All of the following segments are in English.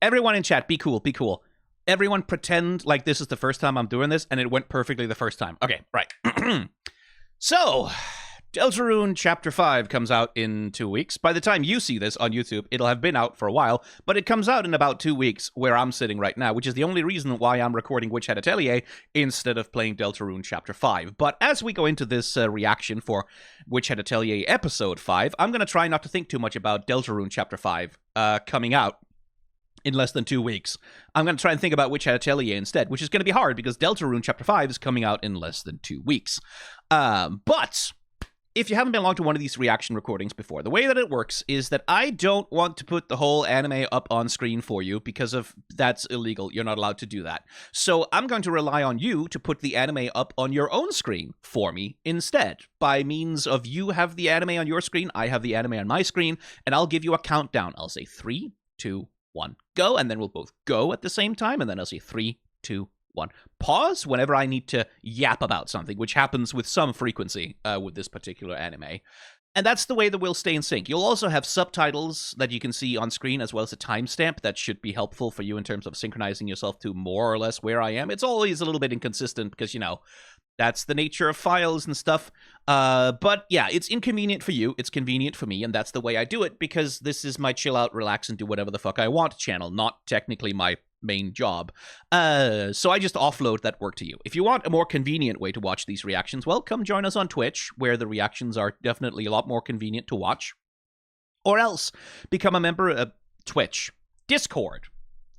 Everyone in chat, be cool, be cool. Everyone pretend like this is the first time I'm doing this, and it went perfectly the first time. Okay, right. So, Deltarune Chapter 5 comes out in 2 weeks. By the time you see this on YouTube, it'll have been out for a while, but it comes out in about 2 weeks where I'm sitting right now, which is the only reason why I'm recording Witch Hat Atelier instead of playing Deltarune Chapter 5. But as we go into this reaction for Witch Hat Atelier Episode 5, I'm going to try not to think too much about Deltarune Chapter 5 coming out in less than 2 weeks. I'm going to try and think about Witch Hat Atelier instead, which is going to be hard because Deltarune Chapter 5 is coming out in less than 2 weeks. But if you haven't been along to one of these reaction recordings before, the way that it works is that I don't want to put the whole anime up on screen for you because that's illegal. You're not allowed to do that. So I'm going to rely on you to put the anime up on your own screen for me instead. By means of you have the anime on your screen, I have the anime on my screen, and I'll give you a countdown. I'll say 3, 2, 1, go, and then we'll both go at the same time, and then I'll say 3, 2, 1. Pause whenever I need to yap about something, which happens with some frequency with this particular anime. And that's the way that we'll stay in sync. You'll also have subtitles that you can see on screen, as well as a timestamp that should be helpful for you in terms of synchronizing yourself to more or less where I am. It's always a little bit inconsistent because, you know, that's the nature of files and stuff. But yeah, it's inconvenient for you. It's convenient for me, and that's the way I do it because this is my chill out, relax, and do whatever the fuck I want channel, not technically my main job. So I just offload that work to you. If you want a more convenient way to watch these reactions, well, come join us on Twitch, where the reactions are definitely a lot more convenient to watch. Or else, become a member of Twitch. Discord.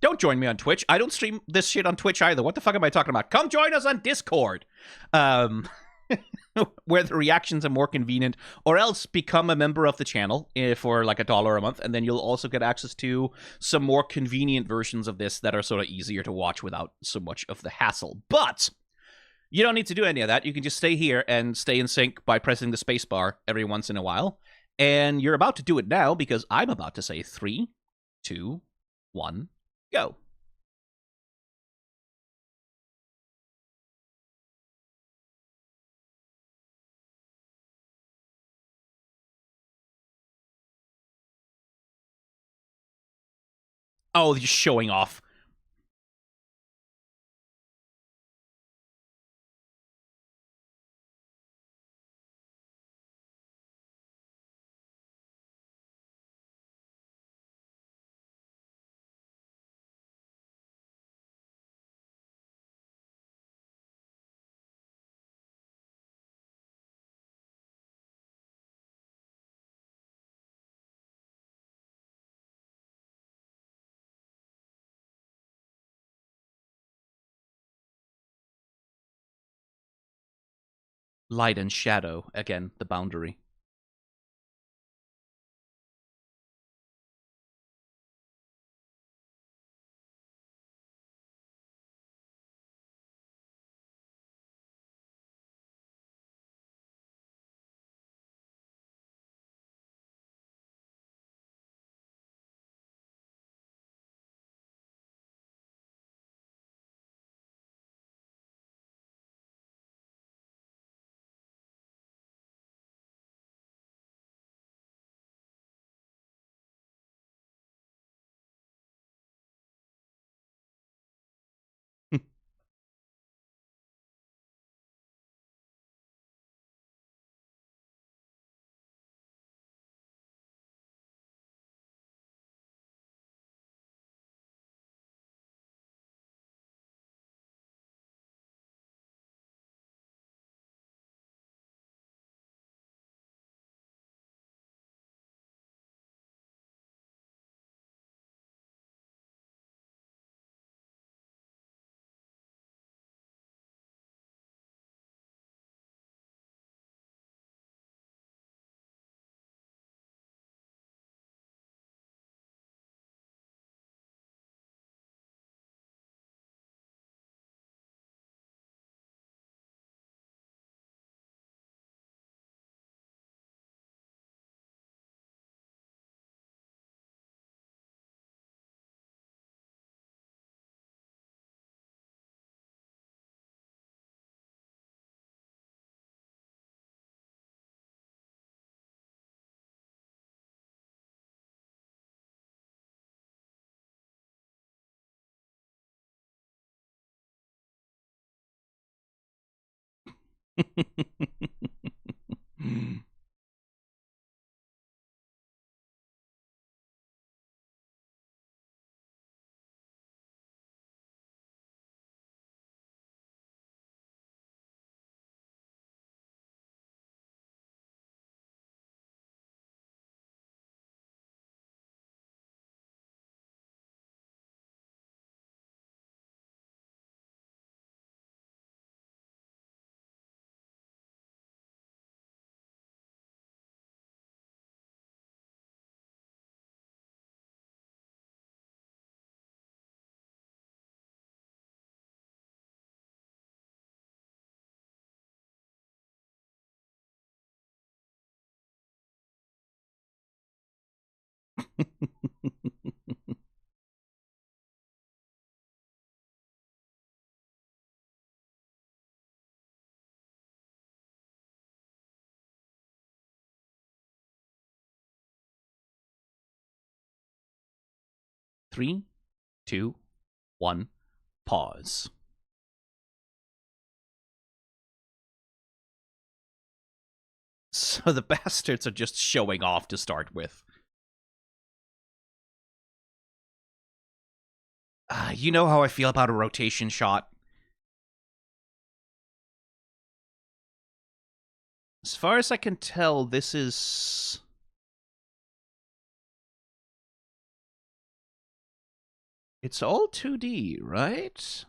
Don't join me on Twitch. I don't stream this shit on Twitch either. What the fuck am I talking about? Come join us on Discord. Where the reactions are more convenient, or else become a member of the channel for like $1 a month, and then you'll also get access to some more convenient versions of this that are sort of easier to watch without so much of the hassle. But you don't need to do any of that. You can just stay here and stay in sync by pressing the spacebar every once in a while. And you're about to do it now because I'm about to say 3, 2, 1, go. Oh, you're showing off. Light and shadow, again, the boundary. Three, two, one, pause. So the bastards are just showing off to start with. You know how I feel about a rotation shot. As far as I can tell, this is... It's all 2D, right?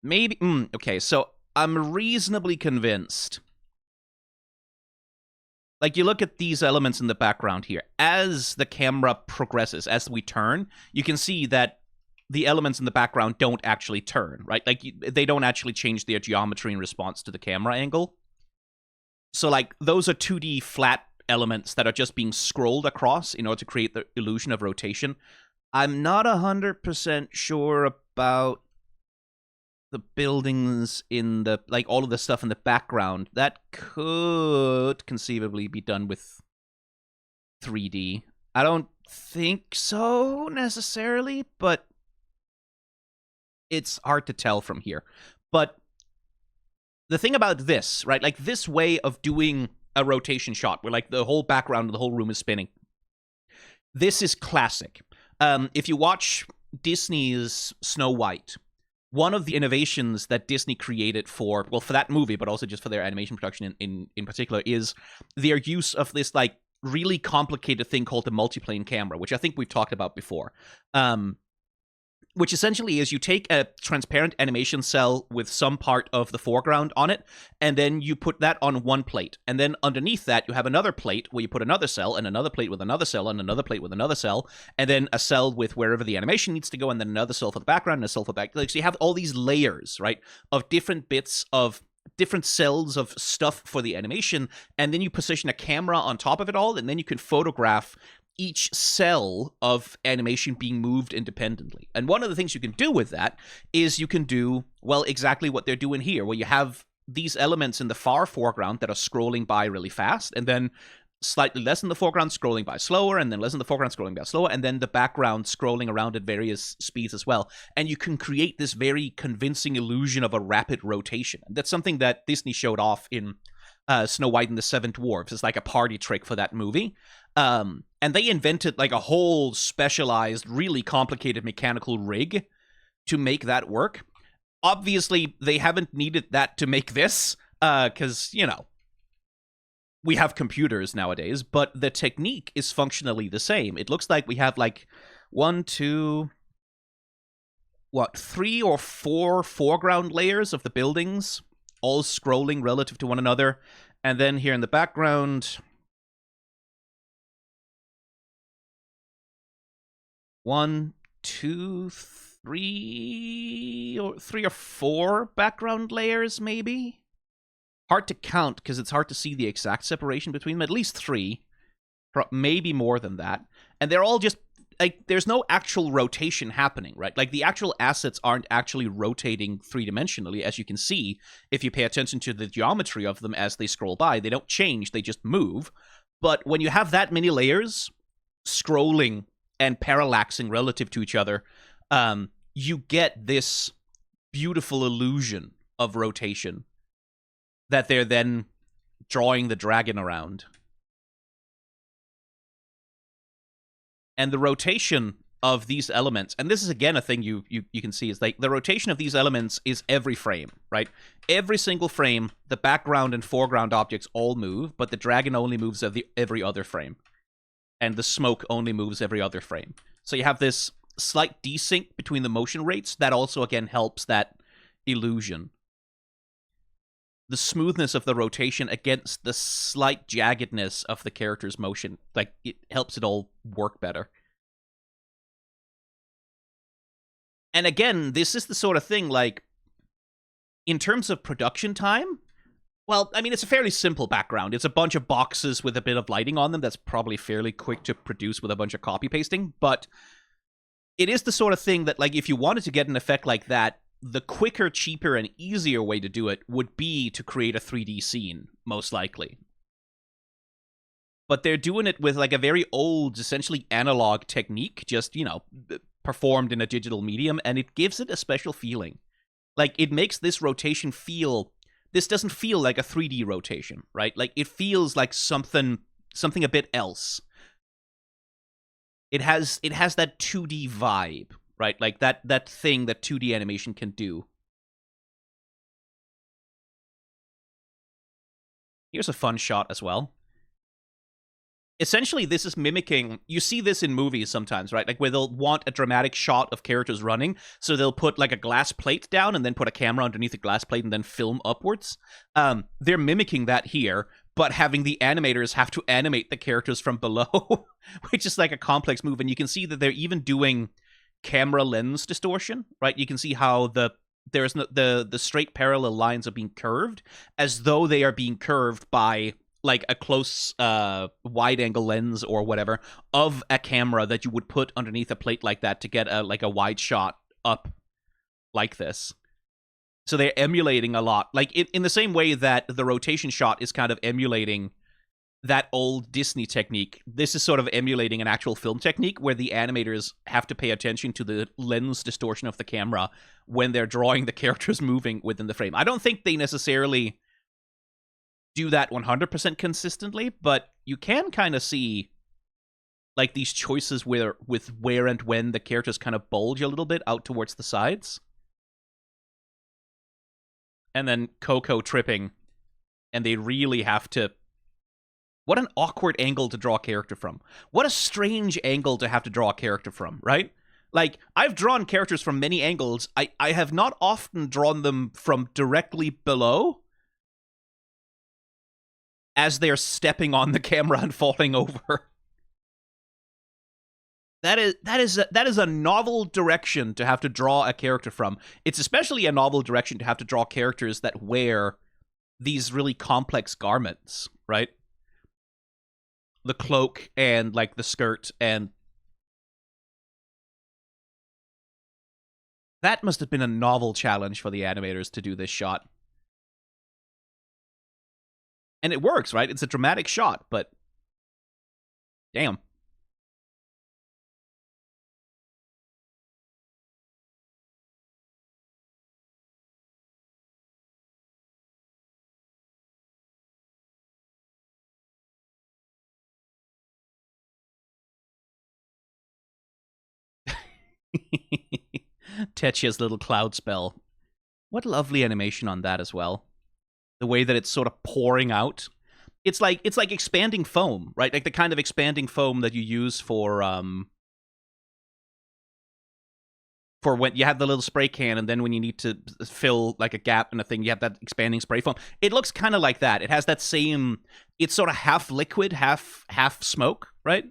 Maybe... okay, so I'm reasonably convinced. Like, you look at these elements in the background here. As the camera progresses, as we turn, you can see that the elements in the background don't actually turn, right? Like, they don't actually change their geometry in response to the camera angle. So, like, those are 2D flat elements that are just being scrolled across in order to create the illusion of rotation. I'm not 100% sure about the buildings in the, like, all of the stuff in the background. That could conceivably be done with 3D. I don't think so, necessarily, but it's hard to tell from here. But the thing about this, right, like, this way of doing a rotation shot, where, like, the whole background of the whole room is spinning, this is classic. If you watch Disney's Snow White, one of the innovations that Disney created for that movie, but also just for their animation production in particular, is their use of this, like, really complicated thing called the multiplane camera, which I think we've talked about before. Which essentially is you take a transparent animation cell with some part of the foreground on it, and then you put that on one plate. And then underneath that, you have another plate where you put another cell, and another plate with another cell, and another plate with another cell, and then a cell with wherever the animation needs to go, and then another cell for the background, and a cell for back. Like, so you have all these layers, right, of different bits of different cells of stuff for the animation, and then you position a camera on top of it all, and then you can photograph each cell of animation being moved independently. And one of the things you can do with that is you can do, well, exactly what they're doing here, where you have these elements in the far foreground that are scrolling by really fast, and then slightly less in the foreground scrolling by slower, and then less in the foreground scrolling by slower, and then the background scrolling around at various speeds as well. And you can create this very convincing illusion of a rapid rotation. And that's something that Disney showed off in Snow White and the Seven Dwarfs. It's like a party trick for that movie. And they invented, like, a whole specialized, really complicated mechanical rig to make that work. Obviously, they haven't needed that to make this, because, you know, we have computers nowadays, but the technique is functionally the same. It looks like we have, like, 3 or 4 foreground layers of the buildings, all scrolling relative to one another. And then here in the background, 1, 2, 3 or 4 background layers, maybe? Hard to count, because it's hard to see the exact separation between them. At least 3. Maybe more than that. And they're all just, like, there's no actual rotation happening, right? Like, the actual assets aren't actually rotating 3-dimensionally, as you can see if you pay attention to the geometry of them as they scroll by. They don't change, they just move. But when you have that many layers scrolling and parallaxing relative to each other, you get this beautiful illusion of rotation that they're then drawing the dragon around. And the rotation of these elements, and this is again a thing you can see, is like the rotation of these elements is every frame, right? Every single frame, the background and foreground objects all move, but the dragon only moves every other frame. And the smoke only moves every other frame. So you have this slight desync between the motion rates that also again helps that illusion. The smoothness of the rotation against the slight jaggedness of the character's motion, like, it helps it all work better. And again, this is the sort of thing, like, in terms of production time, well, I mean, it's a fairly simple background. It's a bunch of boxes with a bit of lighting on them that's probably fairly quick to produce with a bunch of copy-pasting, but it is the sort of thing that, like, if you wanted to get an effect like that, the quicker, cheaper, and easier way to do it would be to create a 3D scene, most likely. But they're doing it with, like, a very old, essentially analog technique, just, you know, performed in a digital medium, and it gives it a special feeling. Like, it makes this rotation feel... This doesn't feel like a 3D rotation, right? Like, it feels like something a bit else. It has that 2D vibe, right? Like, that thing that 2D animation can do. Here's a fun shot as well. Essentially, this is mimicking... You see this in movies sometimes, right? Like, where they'll want a dramatic shot of characters running, so they'll put, like, a glass plate down and then put a camera underneath the glass plate and then film upwards. They're mimicking that here, but having the animators have to animate the characters from below, which is, like, a complex move. And you can see that they're even doing camera lens distortion, right? You can see how the straight parallel lines are being curved, as though they are being curved by... like a close wide-angle lens or whatever of a camera that you would put underneath a plate like that to get a wide shot up like this. So they're emulating a lot. Like, in the same way that the rotation shot is kind of emulating that old Disney technique, this is sort of emulating an actual film technique where the animators have to pay attention to the lens distortion of the camera when they're drawing the characters moving within the frame. I don't think they necessarily... do that 100% consistently, but you can kind of see, like, these choices with where and when the characters kind of bulge a little bit out towards the sides. And then Koko tripping, and they really have to... What an awkward angle to draw a character from. What a strange angle to have to draw a character from, right? Like, I've drawn characters from many angles. I have not often drawn them from directly below, as they're stepping on the camera and falling over. That is a novel direction to have to draw a character from. It's especially a novel direction to have to draw characters that wear these really complex garments, right? The cloak and, like, the skirt, and... That must have been a novel challenge for the animators to do this shot. And it works, right? It's a dramatic shot, but... Damn. Tetchia's little cloud spell. What lovely animation on that as well. The way that it's sort of pouring out. It's like expanding foam, right? Like the kind of expanding foam that you use for when you have the little spray can, and then when you need to fill, like, a gap in a thing, you have that expanding spray foam. It looks kind of like that. It has that same... It's sort of half liquid, half smoke, right?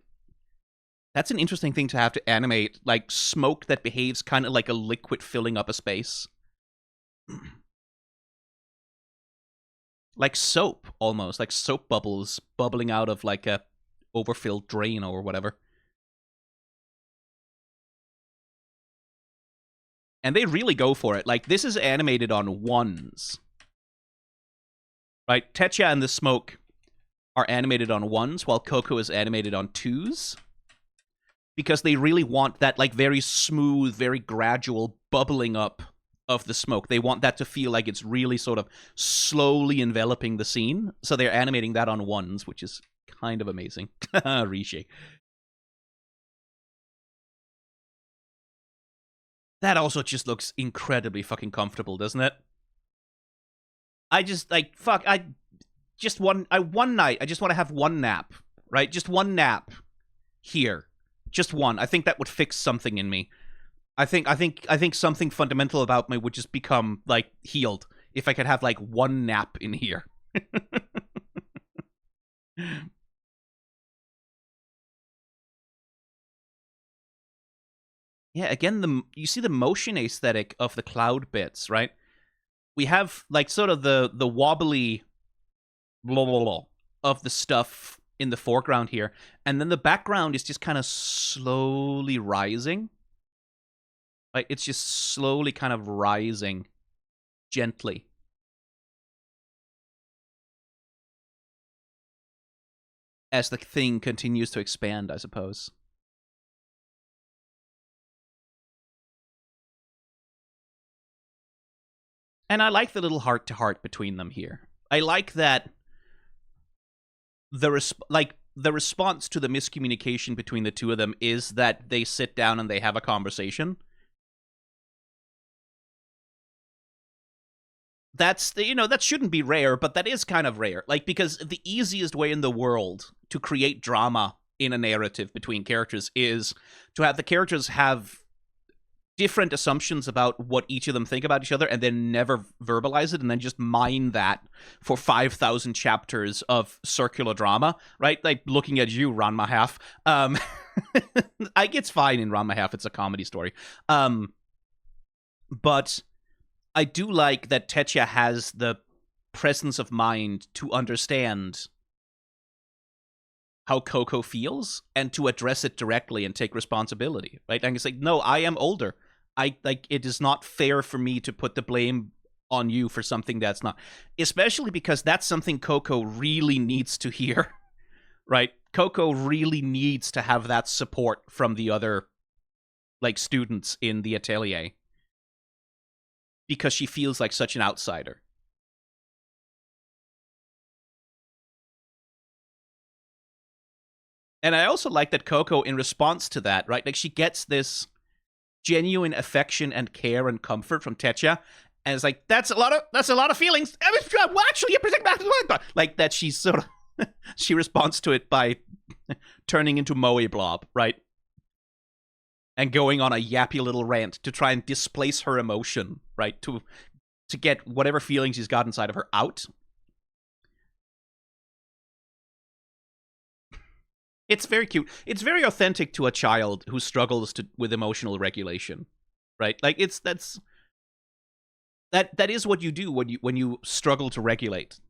That's an interesting thing to have to animate, like smoke that behaves kind of like a liquid filling up a space. Like soap, almost. Like soap bubbles bubbling out of, like, a overfilled drain or whatever. And they really go for it. Like, this is animated on ones. Right? Tetcha and the smoke are animated on ones, while Koko is animated on twos. Because they really want that, like, very smooth, very gradual bubbling up of the smoke. They want that to feel like it's really sort of slowly enveloping the scene. So they're animating that on ones, which is kind of amazing. Rishi. That also just looks incredibly fucking comfortable, doesn't it? I just, like, fuck, one night, I just want to have one nap, right? Just one nap here. Just one. I think that would fix something in me. I think something fundamental about me would just become, like, healed if I could have, like, one nap in here. Yeah, again, you see the motion aesthetic of the cloud bits, right? We have, like, sort of the wobbly blah, blah, blah of the stuff in the foreground here, and then the background is just kind of slowly rising. Like, it's just slowly kind of rising gently. As the thing continues to expand, I suppose. And I like the little heart-to-heart between them here. I like that the response to the miscommunication between the two of them is that they sit down and they have a conversation. That's, that shouldn't be rare, but that is kind of rare. Like, because the easiest way in the world to create drama in a narrative between characters is to have the characters have different assumptions about what each of them think about each other and then never verbalize it and then just mine that for 5,000 chapters of circular drama, right? Like, looking at you, Ranma Half. It's fine in Ranma Half. It's a comedy story. But I do like that Tetsuya has the presence of mind to understand how Koko feels and to address it directly and take responsibility, right? And it's like, no, I am older. It is not fair for me to put the blame on you for something that's not. Especially because that's something Koko really needs to hear, right? Koko really needs to have that support from the other, like, students in the atelier. Because she feels like such an outsider. And I also like that Koko, in response to that, right, like, she gets this genuine affection and care and comfort from Tetsuya, and it's like, that's a lot of feelings. Well, actually, you protect that, like, that she's sort of she responds to it by turning into Moe Blob, right? And going on a yappy little rant to try and displace her emotion, right? To get whatever feelings she's got inside of her out. It's very cute. It's very authentic to a child who struggles with emotional regulation, right? Like, that is what you do when you struggle to regulate.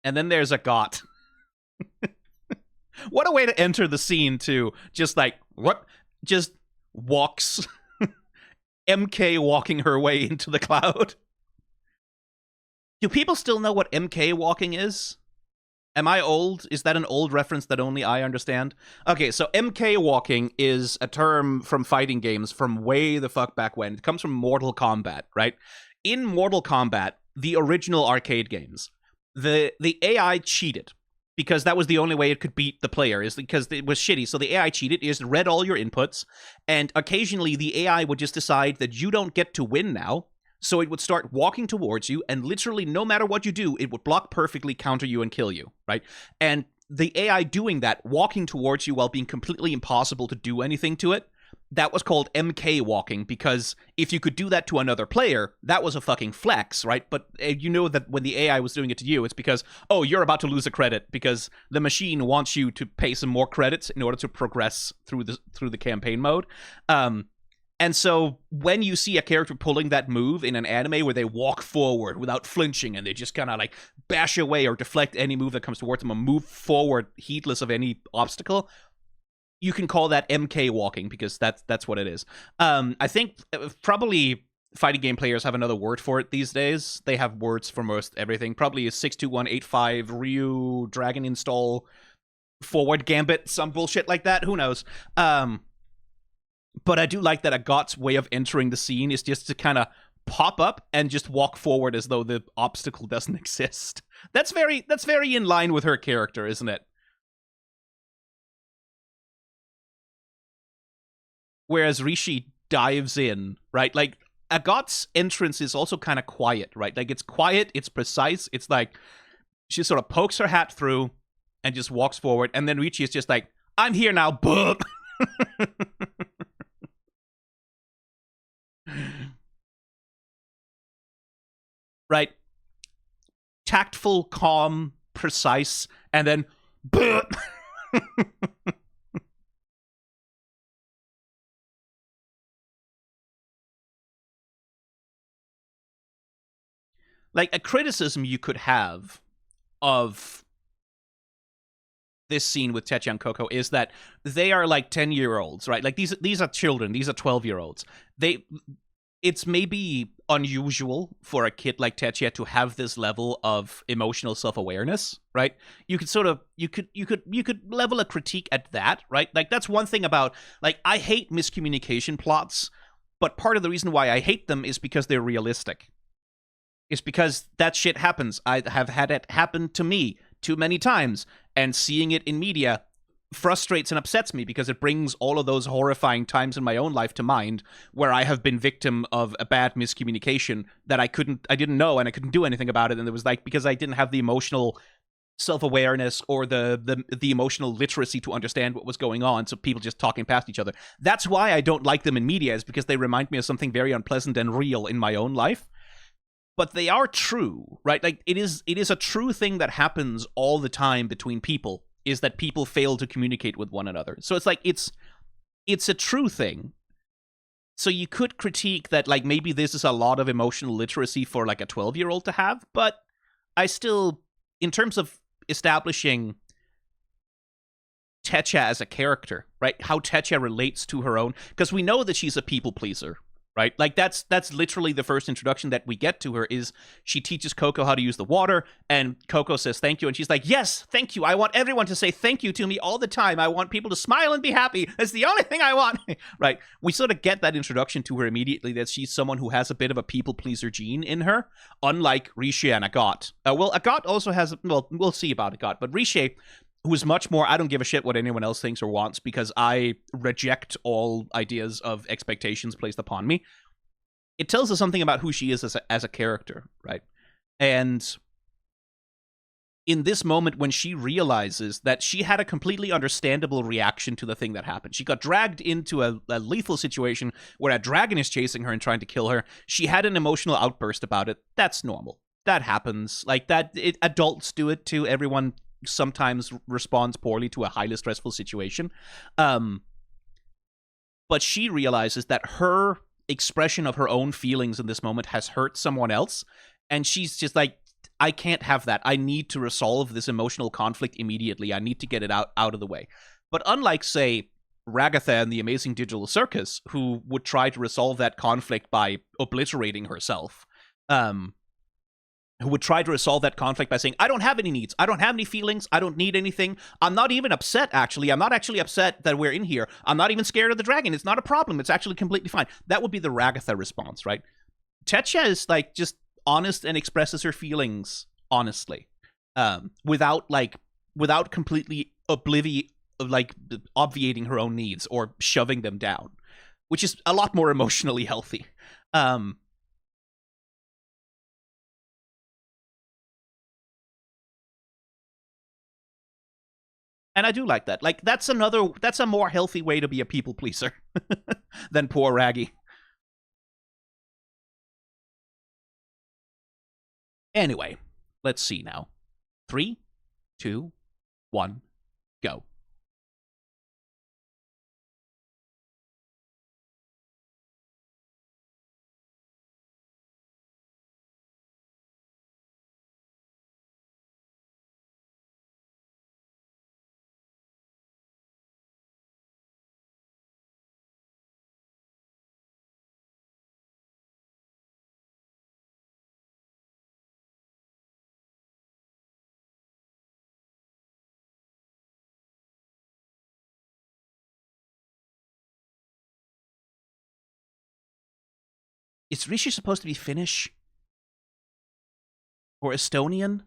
And then there's Agot. What a way to enter the scene, too. Just like, what? Just walks. MK walking her way into the cloud. Do people still know what MK walking is? Am I old? Is that an old reference that only I understand? Okay, so MK walking is a term from fighting games from way the fuck back when. It comes from Mortal Kombat, right? In Mortal Kombat, the original arcade games, the AI cheated. Because that was the only way it could beat the player, is because it was shitty. So the AI cheated, it just read all your inputs, and occasionally the AI would just decide that you don't get to win now, so it would start walking towards you, and literally no matter what you do, it would block perfectly, counter you, and kill you, right? And the AI doing that, walking towards you while being completely impossible to do anything to it, that was called MK walking, because if you could do that to another player, that was a fucking flex, right? But you know that when the AI was doing it to you, it's because, oh, you're about to lose a credit, because the machine wants you to pay some more credits in order to progress through the campaign mode. And so when you see a character pulling that move in an anime where they walk forward without flinching and they just kind of like bash away or deflect any move that comes towards them and move forward heedless of any obstacle, you can call that MK walking, because that's what it is. I think probably fighting game players have another word for it these days. They have words for most everything. Probably a 62185 Ryu Dragon Install forward gambit, some bullshit like that. Who knows? But I do like that Agot's way of entering the scene is just to kind of pop up and just walk forward as though the obstacle doesn't exist. That's very in line with her character, isn't it? Whereas Rishi dives in, right? Like Agot's entrance is also kind of quiet, right? Like it's quiet, it's precise. It's like she sort of pokes her hat through and just walks forward, and then Rishi is just like, "I'm here now, book." Right? Tactful, calm, precise, and then like a criticism you could have of this scene with Teta and Koko is that they are like 10-year-olds, right? Like these are children, these are 12-year-olds. It's maybe unusual for a kid like Teta to have this level of emotional self-awareness, right? You could sort of you could level a critique at that, right? Like that's one thing about, like, I hate miscommunication plots, but part of the reason why I hate them is because they're realistic. It's because that shit happens. I have had it happen to me too many times, and seeing it in media frustrates and upsets me because it brings all of those horrifying times in my own life to mind where I have been victim of a bad miscommunication that I didn't know, and I couldn't do anything about it. And it was like, because I didn't have the emotional self-awareness or the emotional literacy to understand what was going on, so people just talking past each other. That's why I don't like them in media, is because they remind me of something very unpleasant and real in my own life. But they are true, right? Like it is a true thing that happens all the time between people, is that people fail to communicate with one another. So it's like it's a true thing. So you could critique that, like, maybe this is a lot of emotional literacy for like a 12-year-old to have, but I still, in terms of establishing Teta as a character, right? How Teta relates to her own, because we know that she's a people pleaser, right? Like that's literally the first introduction that we get to her, is she teaches Koko how to use the water, and Koko says thank you, and she's like, yes, thank you. I want everyone to say thank you to me all the time. I want people to smile and be happy. That's the only thing I want. Right? We sort of get that introduction to her immediately, that she's someone who has a bit of a people pleaser gene in her, unlike Rishi and Agot. Well, Agot also has, well, we'll see about Agot, but Rishi, who is much more, I don't give a shit what anyone else thinks or wants because I reject all ideas of expectations placed upon me. It tells us something about who she is as a character, right? And in this moment, when she realizes that she had a completely understandable reaction to the thing that happened, she got dragged into a lethal situation where a dragon is chasing her and trying to kill her. She had an emotional outburst about it. That's normal. That happens. Like that, adults do it too. Everyone sometimes responds poorly to a highly stressful situation. But she realizes that her expression of her own feelings in this moment has hurt someone else, and she's just like, I can't have that. I need to resolve this emotional conflict immediately. I need to get it out of the way. But unlike, say, Ragatha and the Amazing Digital Circus, who would try to resolve that conflict by obliterating herself, who would try to resolve that conflict by saying, I don't have any needs. I don't have any feelings. I don't need anything. I'm not even upset, actually. I'm not actually upset that we're in here. I'm not even scared of the dragon. It's not a problem. It's actually completely fine. That would be the Ragatha response, right? Teta is like just honest and expresses her feelings honestly, without completely obviating her own needs or shoving them down, which is a lot more emotionally healthy. And I do like that. Like that's a more healthy way to be a people pleaser than poor Raggy. Anyway, let's see now. 3, 2, 1, go. Is Rishi supposed to be Finnish? Or Estonian?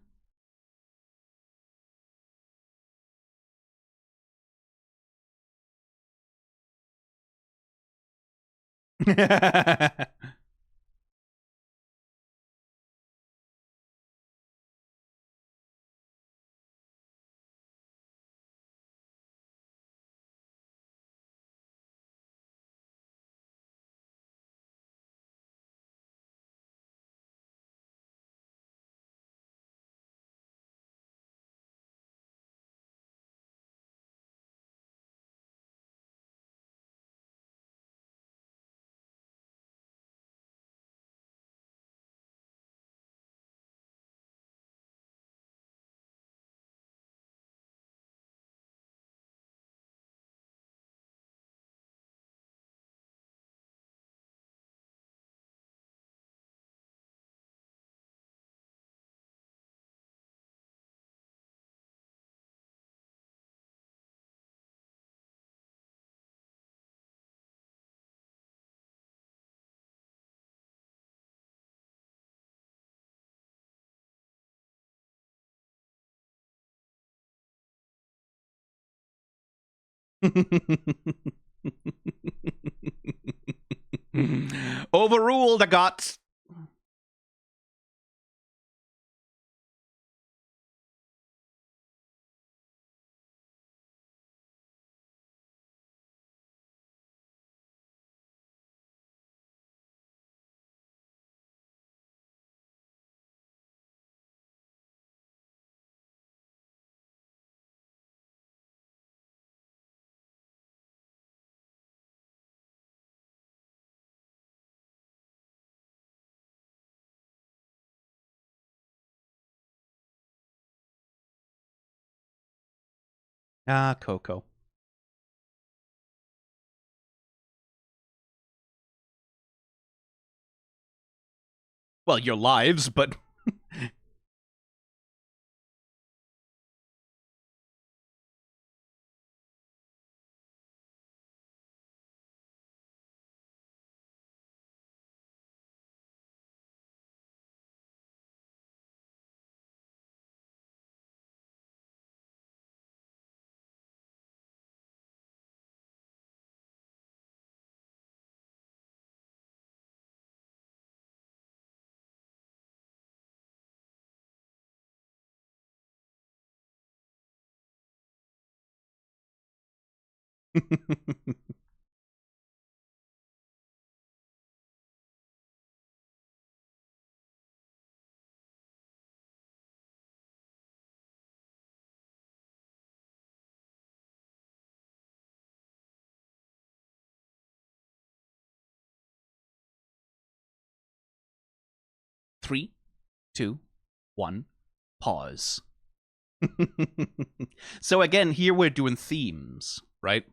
Overruled, Agot. Ah, Koko. Well, your lives, but... Three, two, one, pause. So again, here we're doing themes, right?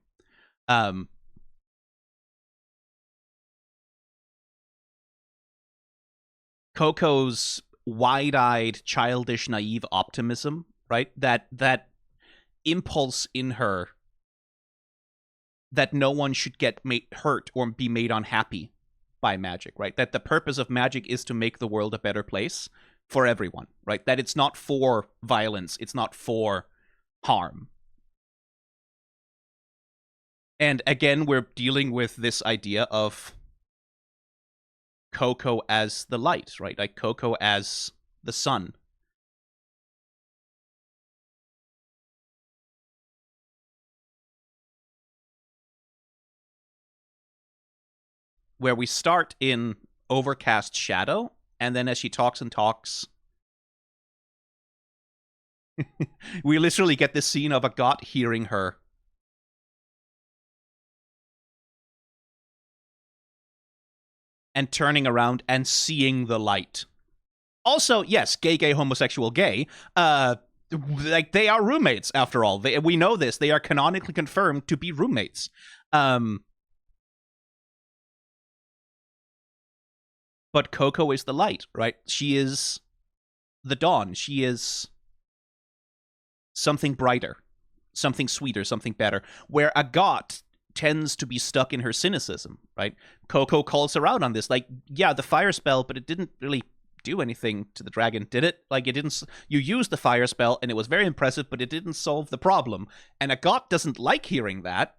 Coco's wide-eyed, childish, naive optimism, right? That impulse in her that no one should get hurt or be made unhappy by magic, right? That the purpose of magic is to make the world a better place for everyone, right? That it's not for violence, it's not for harm. And again, we're dealing with this idea of Koko as the light, right? Like Koko as the sun. Where we start in overcast shadow, and then as she talks and talks, we literally get this scene of Agot hearing her. And turning around and seeing the light. Also, yes, gay, homosexual, gay. Like they are roommates after all. We know this. They are canonically confirmed to be roommates. But Koko is the light, right? She is the dawn. She is something brighter, something sweeter, something better. Where Agot tends to be stuck in her cynicism, right? Koko calls her out on this. Like, yeah, the fire spell, but it didn't really do anything to the dragon, did it? Like, it didn't. You used the fire spell, and it was very impressive, but it didn't solve the problem. And Agot doesn't like hearing that,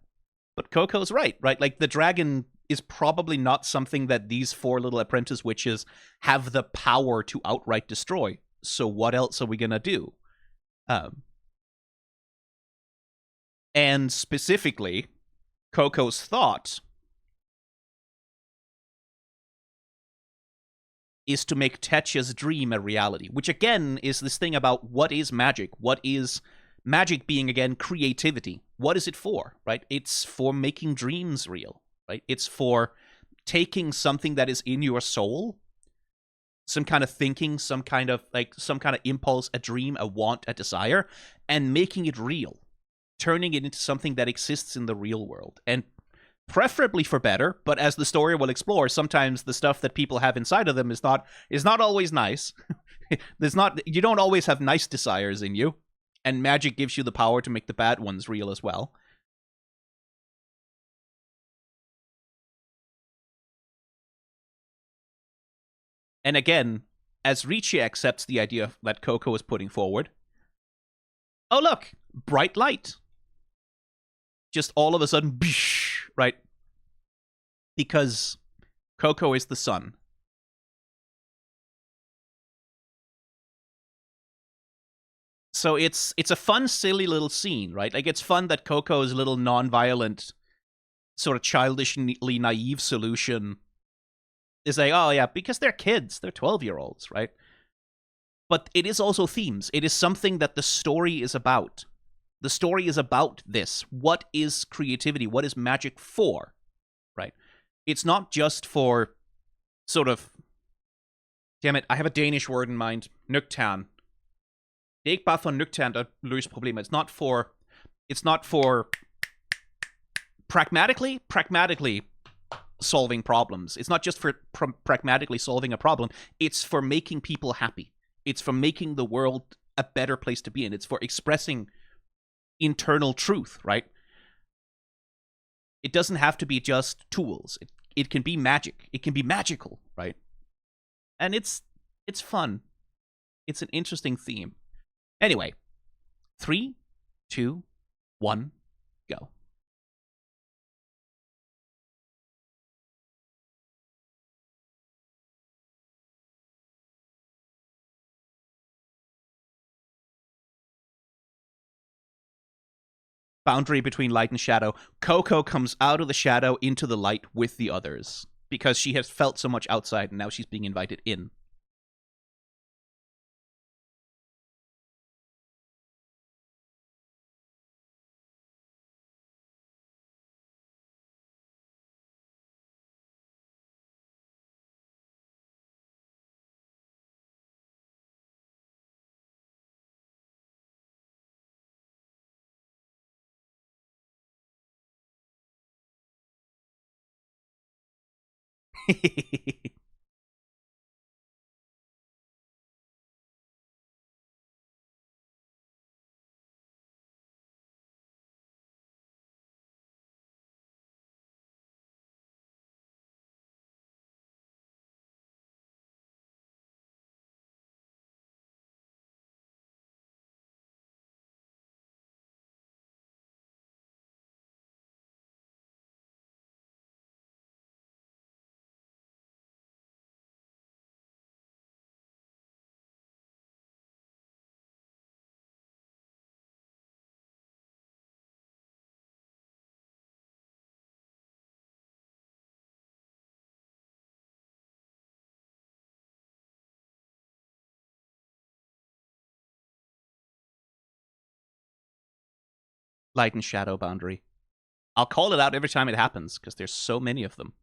but Koko's right? Like, the dragon is probably not something that these 4 little apprentice witches have the power to outright destroy. So what else are we gonna do? And specifically, Koko's thought is to make Tetcha's dream a reality, which again is this thing about what is magic? What is magic being, again, creativity? What is it for, right? It's for making dreams real, right? It's for taking something that is in your soul, some kind of thinking, some kind of impulse, a dream, a want, a desire, and making it real, turning it into something that exists in the real world. And preferably for better, but as the story will explore, sometimes the stuff that people have inside of them is not always nice. You don't always have nice desires in you, and magic gives you the power to make the bad ones real as well. And again, as Ricci accepts the idea that Koko is putting forward, oh look, bright light. Just all of a sudden, right? Because Koko is the sun. So it's a fun, silly little scene, right? Like, it's fun that Koko's little non-violent, sort of childishly naive solution is like, oh yeah, because they're kids, they're 12-year-olds, right? But it is also themes. It is something that the story is about. The story is about this. What is creativity? What is magic for? Right? It's not just for sort of... Damn it, I have a Danish word in mind. Nøgtern. Det er ikke bare for nøgternt at løse problemer. It's not for pragmatically solving problems. It's not just for pragmatically solving a problem. It's for making people happy. It's for making the world a better place to be in. It's for expressing internal truth, right? It doesn't have to be just tools. It can be magic. It can be magical, right? And it's fun. It's an interesting theme. Anyway, 3, 2, 1, go. Boundary between light and shadow. Koko comes out of the shadow into the light with the others because she has felt so much outside and now she's being invited in. Light and shadow boundary. I'll call it out every time it happens because there's so many of them.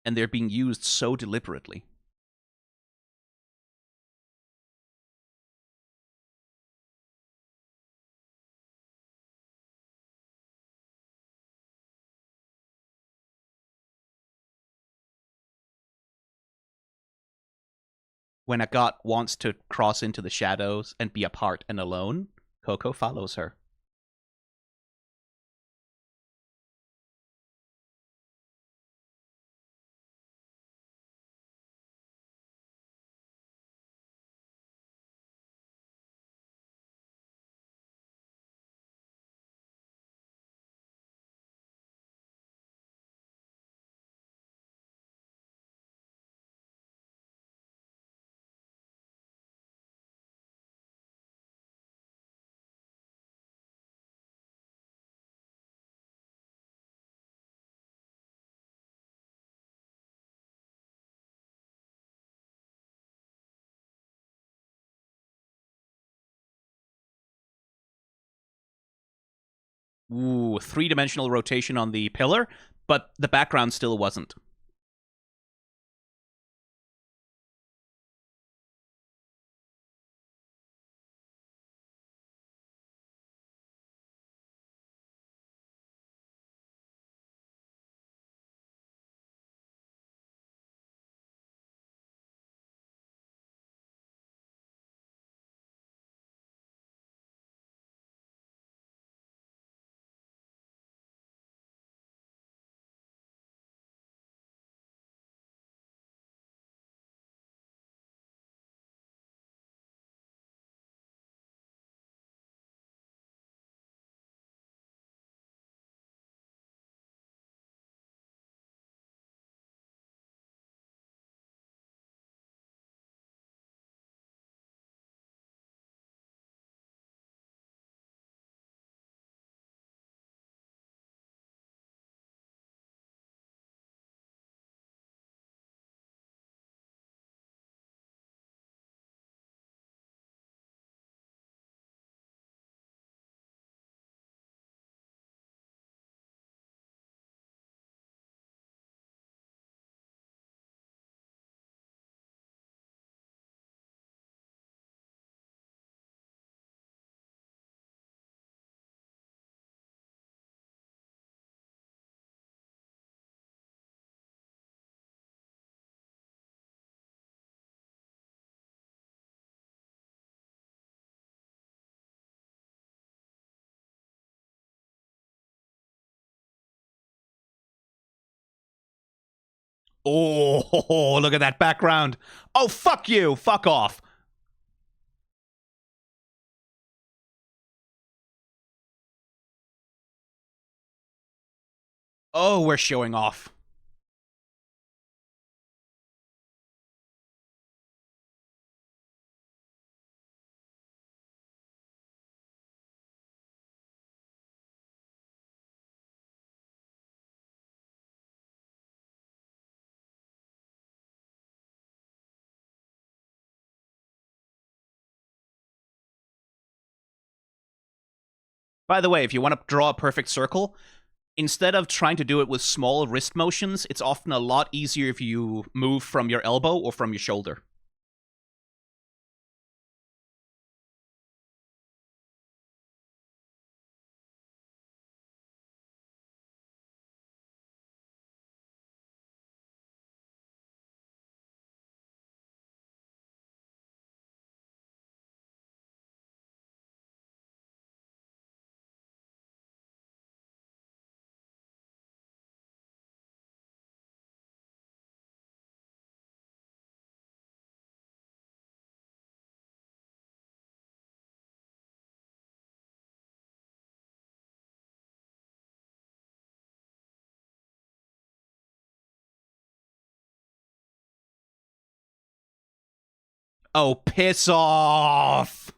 And they're being used so deliberately. When Agot wants to cross into the shadows and be apart and alone, Koko follows her. Ooh, three-dimensional rotation on the pillar, but the background still wasn't. Oh, look at that background. Oh, fuck you. Fuck off. Oh, we're showing off. By the way, if you want to draw a perfect circle, instead of trying to do it with small wrist motions, it's often a lot easier if you move from your elbow or from your shoulder. Oh, piss off.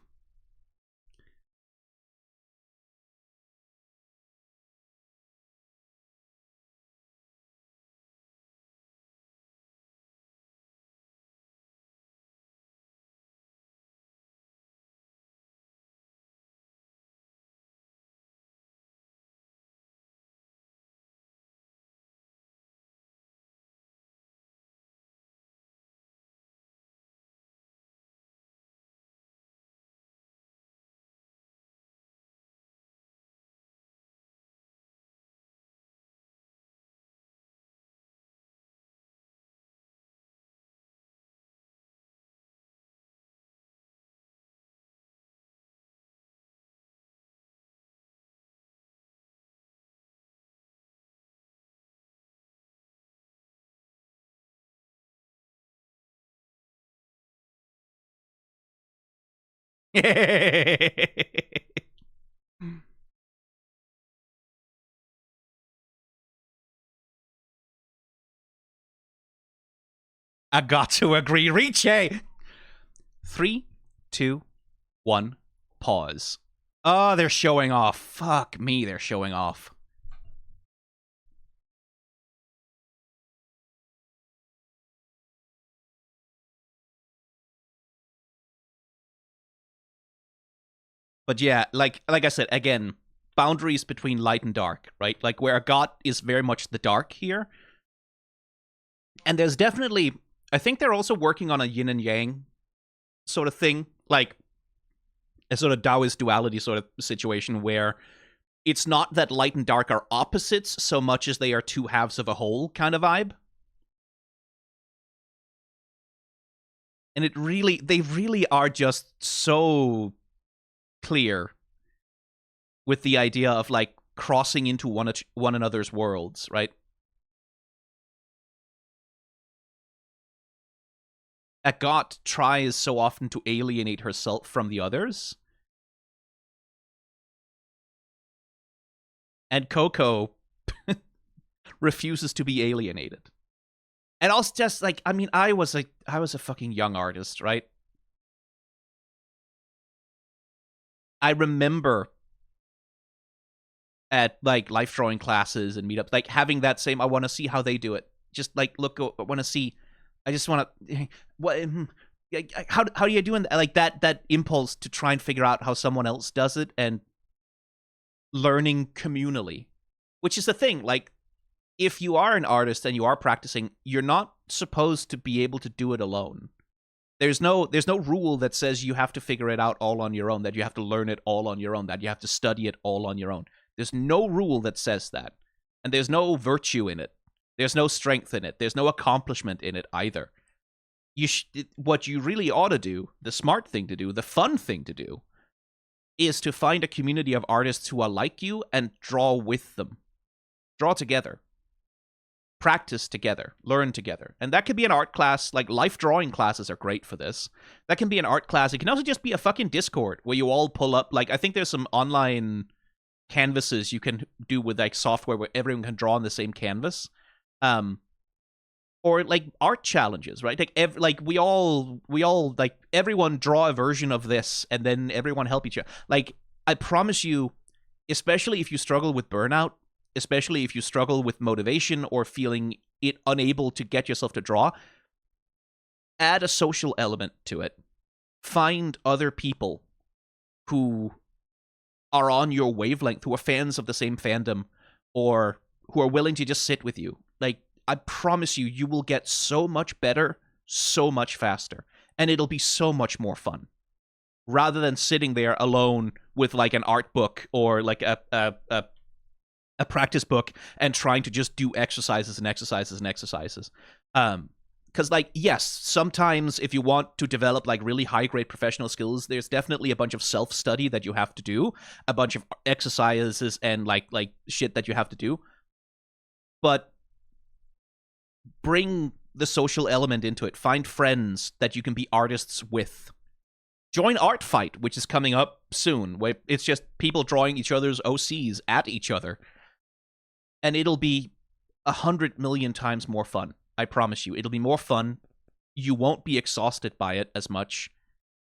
I got to agree. Reach. 3, 2, 1, pause. Oh, they're showing off. Fuck me, they're showing off. But yeah, like I said, again, boundaries between light and dark, right? Like where Agot is very much the dark here. And there's definitely, I think they're also working on a yin and yang sort of thing, like a sort of Taoist duality sort of situation where it's not that light and dark are opposites so much as they are two halves of a whole kind of vibe. And they really are just so clear with the idea of like crossing into one another's worlds, right? Agot tries so often to alienate herself from the others. And Koko refuses to be alienated. And also just like, I mean, I was a fucking young artist, right? I remember at like life drawing classes and meetups, like having that same, I want to see how they do it. Just like look, I want to see. I just want to. What? How do you do like that impulse to try and figure out how someone else does it and learning communally, which is the thing. Like, if you are an artist and you are practicing, you're not supposed to be able to do it alone. There's no rule that says you have to figure it out all on your own, that you have to learn it all on your own, that you have to study it all on your own. There's no rule that says that. And there's no virtue in it. There's no strength in it. There's no accomplishment in it either. What you really ought to do, the smart thing to do, the fun thing to do, is to find a community of artists who are like you and draw with them. Draw together. Practice together. Learn together. And that could be an art class. Like, life drawing classes are great for this. That can be an art class. It can also just be a fucking Discord where you all pull up. Like, I think there's some online canvases you can do with like software where everyone can draw on the same canvas, or like art challenges, right? Like we all like everyone draw a version of this and then everyone help each other. Like, I promise you, especially if you struggle with burnout, especially if you struggle with motivation or feeling it unable to get yourself to draw, add a social element to it. Find other people who are on your wavelength, who are fans of the same fandom, or who are willing to just sit with you. Like, I promise you, you will get so much better, so much faster, and it'll be so much more fun. Rather than sitting there alone with like an art book or like a practice book and trying to just do exercises and exercises and exercises. Because, like, yes, sometimes if you want to develop, like, really high-grade professional skills, there's definitely a bunch of self-study that you have to do, a bunch of exercises and, like shit that you have to do. But bring the social element into it. Find friends that you can be artists with. Join Art Fight, which is coming up soon, where it's just people drawing each other's OCs at each other. And it'll be 100 million times more fun. I promise you, it'll be more fun. You won't be exhausted by it as much,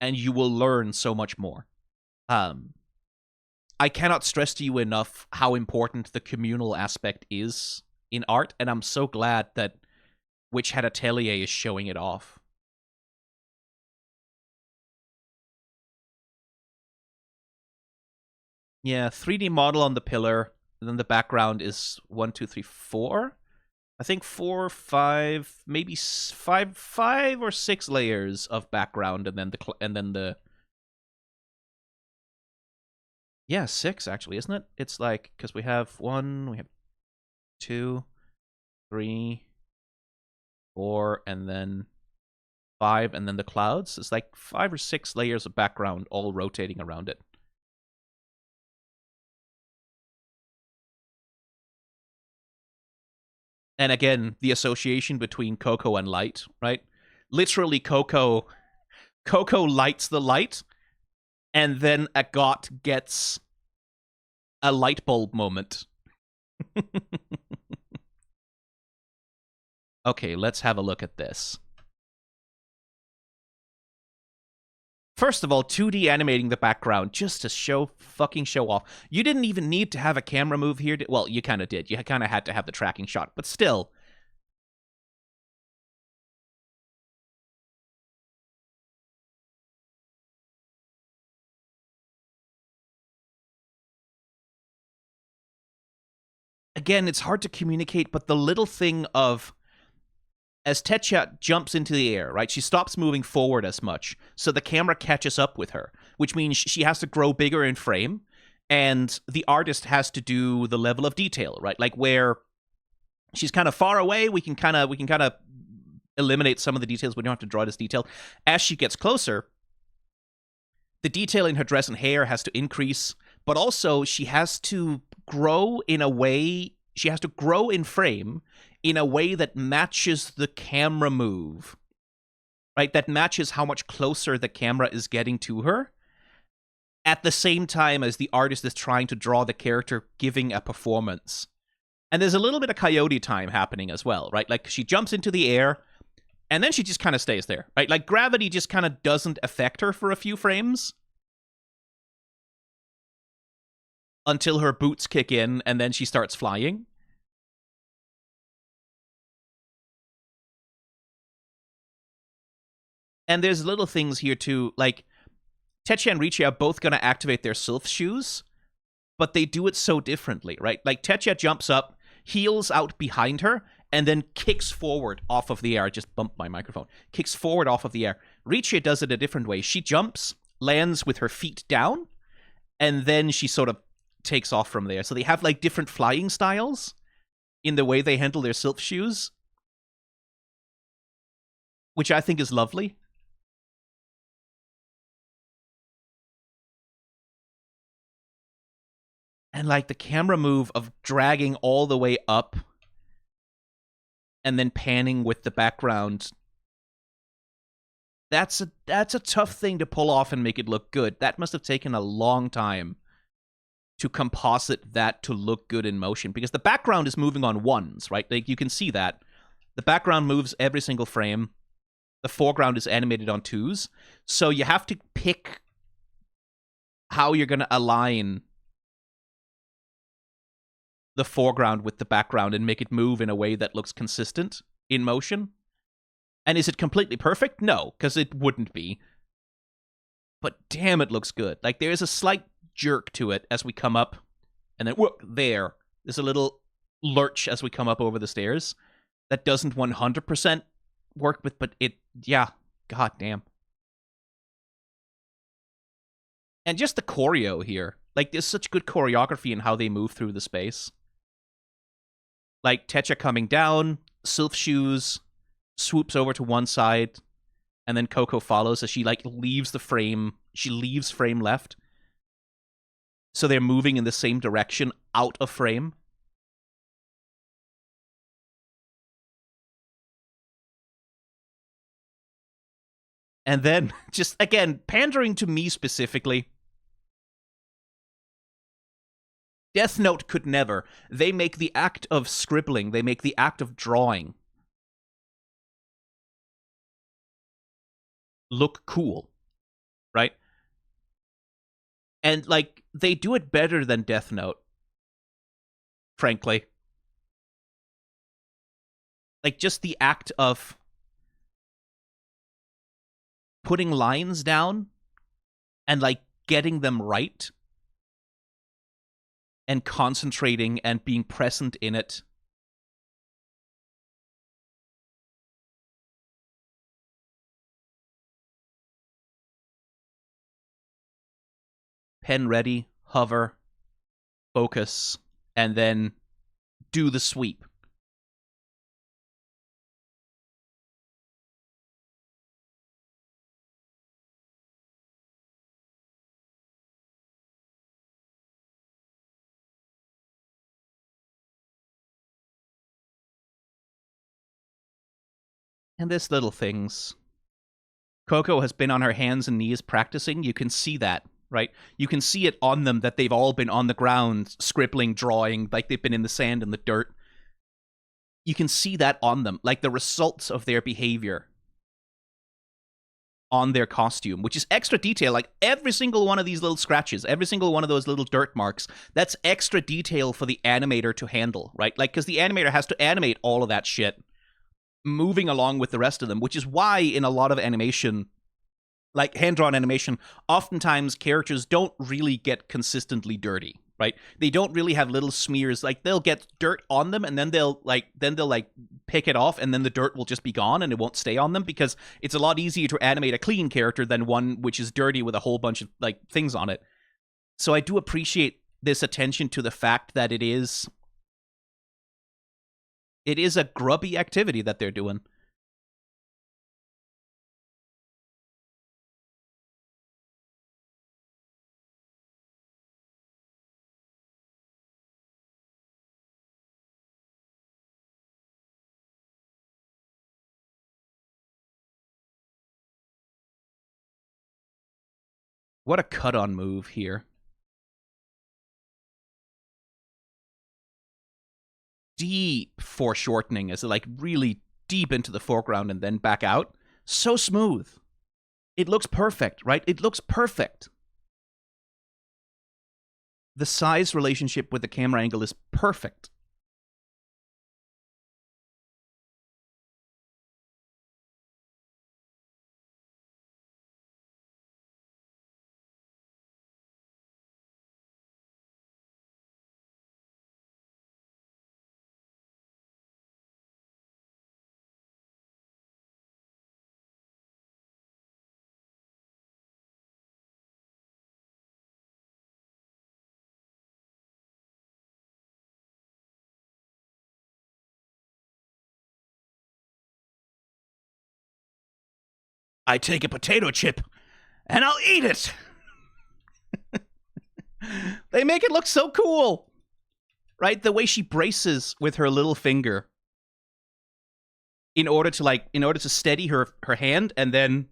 and you will learn so much more. I cannot stress to you enough how important the communal aspect is in art, and I'm so glad that Witch Hat Atelier is showing it off. Yeah, 3D model on the pillar, and then the background is 1, 2, 3, 4. I think 4, 5, maybe 5 or 6 layers of background, and then the yeah, 6 actually, isn't it? It's like, because we have 1, we have 2, 3, 4, and then 5, and then the clouds. It's like 5 or 6 layers of background all rotating around it. And again, the association between Koko and light, right? Literally, Koko lights the light, and then Agot gets a light bulb moment. Okay, let's have a look at this. First of all, 2D animating the background just to show off. You didn't even need to have a camera move here. Well, you kind of did. You kind of had to have the tracking shot, but still. again, it's hard to communicate, but the little thing of, as Tetya jumps into the air, right, she stops moving forward as much, so the camera catches up with her, which means she has to grow bigger in frame, and the artist has to do the level of detail, right? Like where she's kind of far away, we can kind of eliminate some of the details. We don't have to draw this detail. As she gets closer, the detail in her dress and hair has to increase, but also she has to grow in a way, she has to grow in frame in a way that matches the camera move, right? That matches how much closer the camera is getting to her, at the same time as the artist is trying to draw the character giving a performance. And there's a little bit of coyote time happening as well, right? Like, she jumps into the air, and then she just kind of stays there, right? Like, gravity just kind of doesn't affect her for a few frames until her boots kick in, and then she starts flying. And there's little things here, too, like, Tetya and Ricci are both going to activate their Sylph shoes, but they do it so differently, right? Like, Tetya jumps up, heels out behind her, and then kicks forward off of the air. I just bumped my microphone. Kicks forward off of the air. Ricci does it a different way. She jumps, lands with her feet down, and then she sort of takes off from there. So they have, like, different flying styles in the way they handle their Sylph shoes, which I think is lovely. And, like, the camera move of dragging all the way up and then panning with the background, that's a tough thing to pull off and make it look good. That must have taken a long time to composite that to look good in motion, because the background is moving on ones, right? Like, you can see that. The background moves every single frame. The foreground is animated on twos. So you have to pick how you're going to align the foreground with the background and make it move in a way that looks consistent in motion. And is it completely perfect? No, because it wouldn't be. But damn, it looks good. Like, there is a slight jerk to it as we come up, and then whoop, there. There's a little lurch as we come up over the stairs that doesn't 100% work with, but it, yeah, god damn. And just the choreo here. Like, there's such good choreography in how they move through the space. Like, Tetya coming down, Sylph shoes, swoops over to one side, and then Koko follows as she, like, leaves the frame. She leaves frame left. So they're moving in the same direction out of frame. And then, just, again, pandering to me specifically, Death Note could never. They make the act of scribbling, they make the act of drawing look cool, right? And, like, they do it better than Death Note, frankly. Like, just the act of putting lines down and, like, getting them right and concentrating and being present in it. Pen ready, hover, focus, and then do the sweep. And there's little things. Koko has been on her hands and knees practicing. You can see that, right? You can see it on them that they've all been on the ground, scribbling, drawing, like they've been in the sand and the dirt. You can see that on them, like the results of their behavior on their costume, which is extra detail. Like, every single one of these little scratches, every single one of those little dirt marks, that's extra detail for the animator to handle, right? Like, because the animator has to animate all of that shit moving along with the rest of them, which is why in a lot of animation, like hand-drawn animation, oftentimes characters don't really get consistently dirty, right? They don't really have little smears. Like, they'll get dirt on them, and then they'll pick it off, and then the dirt will just be gone, and it won't stay on them, because it's a lot easier to animate a clean character than one which is dirty with a whole bunch of, like, things on it. So I do appreciate this attention to the fact that it is a grubby activity that they're doing. What a cut-on move here. Deep foreshortening as it, like, really deep into the foreground and then back out. So smooth. It looks perfect, right? It looks perfect. The size relationship with the camera angle is perfect. I take a potato chip and I'll eat it. They make it look so cool, right? The way she braces with her little finger in order to steady her hand, and then,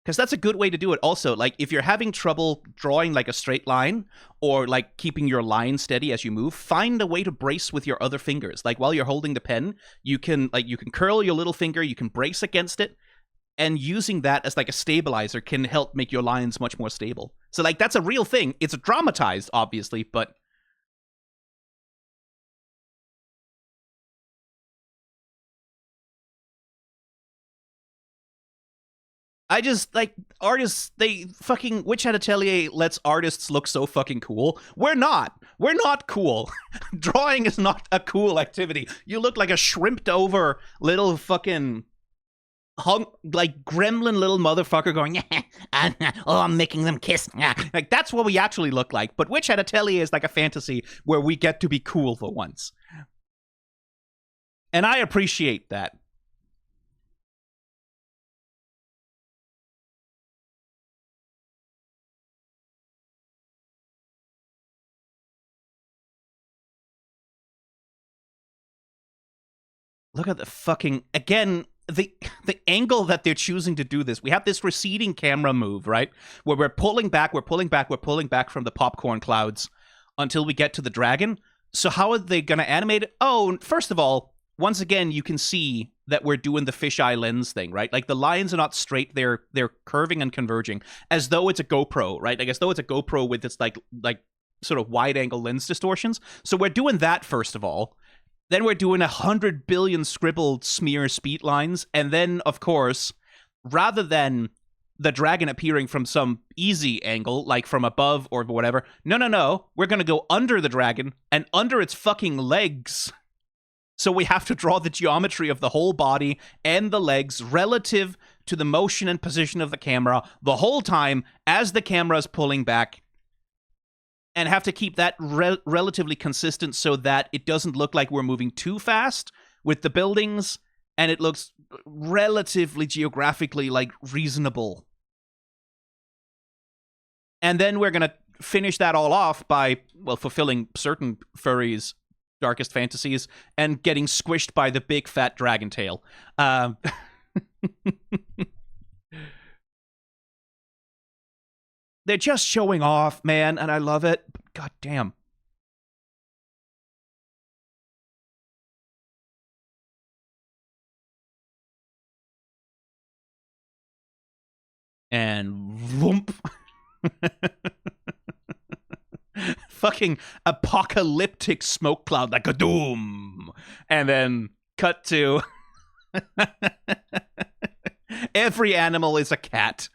because that's a good way to do it. Also, like, if you're having trouble drawing like a straight line, or like keeping your line steady as you move, find a way to brace with your other fingers. Like, while you're holding the pen, you can curl your little finger, you can brace against it, and using that as like a stabilizer can help make your lines much more stable. So, like, that's a real thing. It's dramatized, obviously, but I just, like, artists, they fucking, Witch Hat Atelier lets artists look so fucking cool. We're not cool. Drawing is not a cool activity. You look like a shrimped over little fucking like gremlin little motherfucker going, oh, I'm making them kiss. Like, that's what we actually look like. But Witch Hat Atelier is like a fantasy where we get to be cool for once. And I appreciate that. Look at the fucking, again, the angle that they're choosing to do this. We have this receding camera move, right? Where we're pulling back from the popcorn clouds until we get to the dragon. So how are they going to animate it? Oh, first of all, once again, you can see that we're doing the fisheye lens thing, right? Like, the lines are not straight, they're curving and converging, as though it's a GoPro, right? Like, as though it's a GoPro with its like sort of wide angle lens distortions. So we're doing that, first of all. Then we're doing 100 billion scribbled smear speed lines. And then, of course, rather than the dragon appearing from some easy angle, like from above or whatever, no, we're going to go under the dragon and under its fucking legs. So we have to draw the geometry of the whole body and the legs relative to the motion and position of the camera the whole time as the camera is pulling back, and have to keep that relatively consistent so that it doesn't look like we're moving too fast with the buildings, and it looks relatively geographically, like, reasonable. And then we're going to finish that all off by, well, fulfilling certain furries' darkest fantasies and getting squished by the big fat dragon tail. They're just showing off, man, and I love it. God damn. And vroomp. Fucking apocalyptic smoke cloud, like a doom. And then cut to every animal is a cat.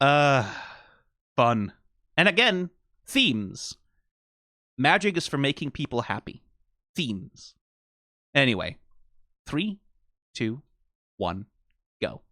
uh, fun. And again, themes. Magic is for making people happy. Themes. Anyway, 3, 2, 1, go.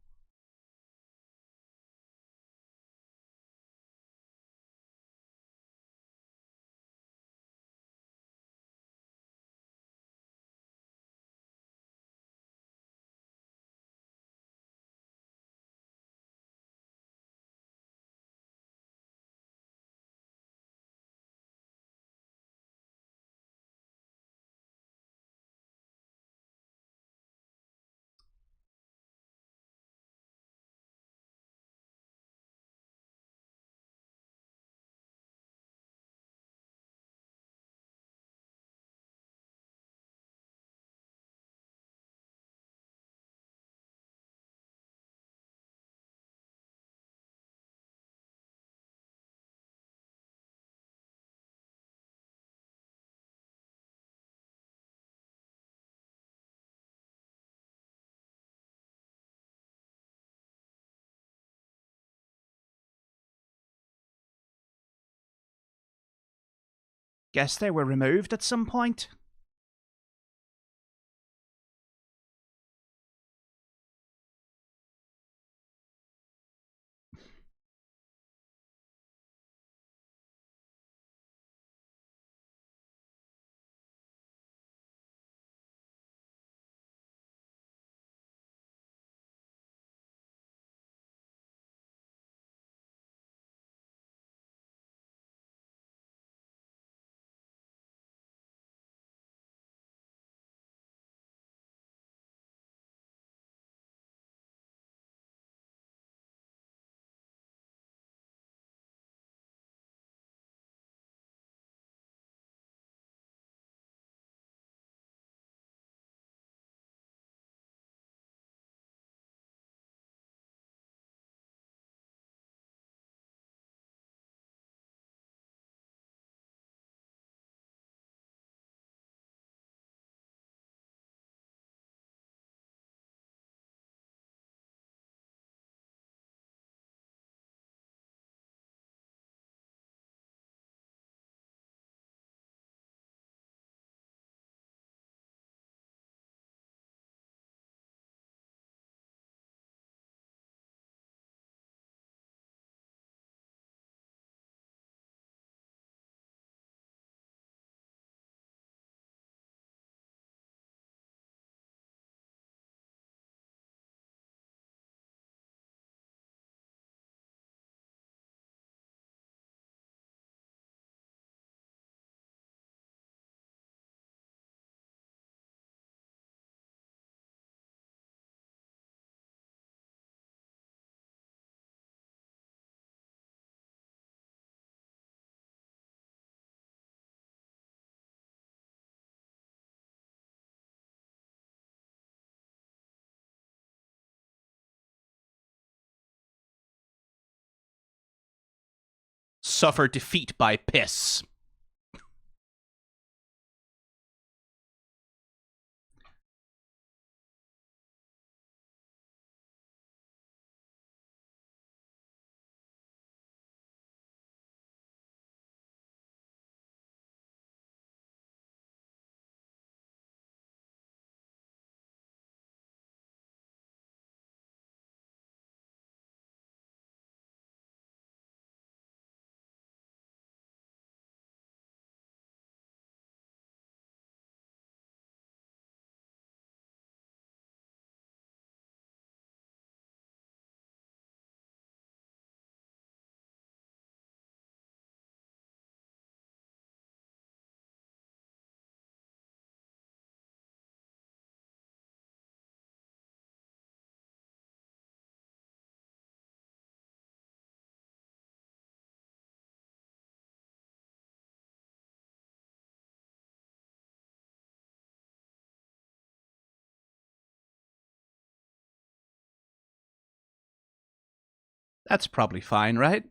Guess they were removed at some point. Suffer defeat by piss. That's probably fine, right?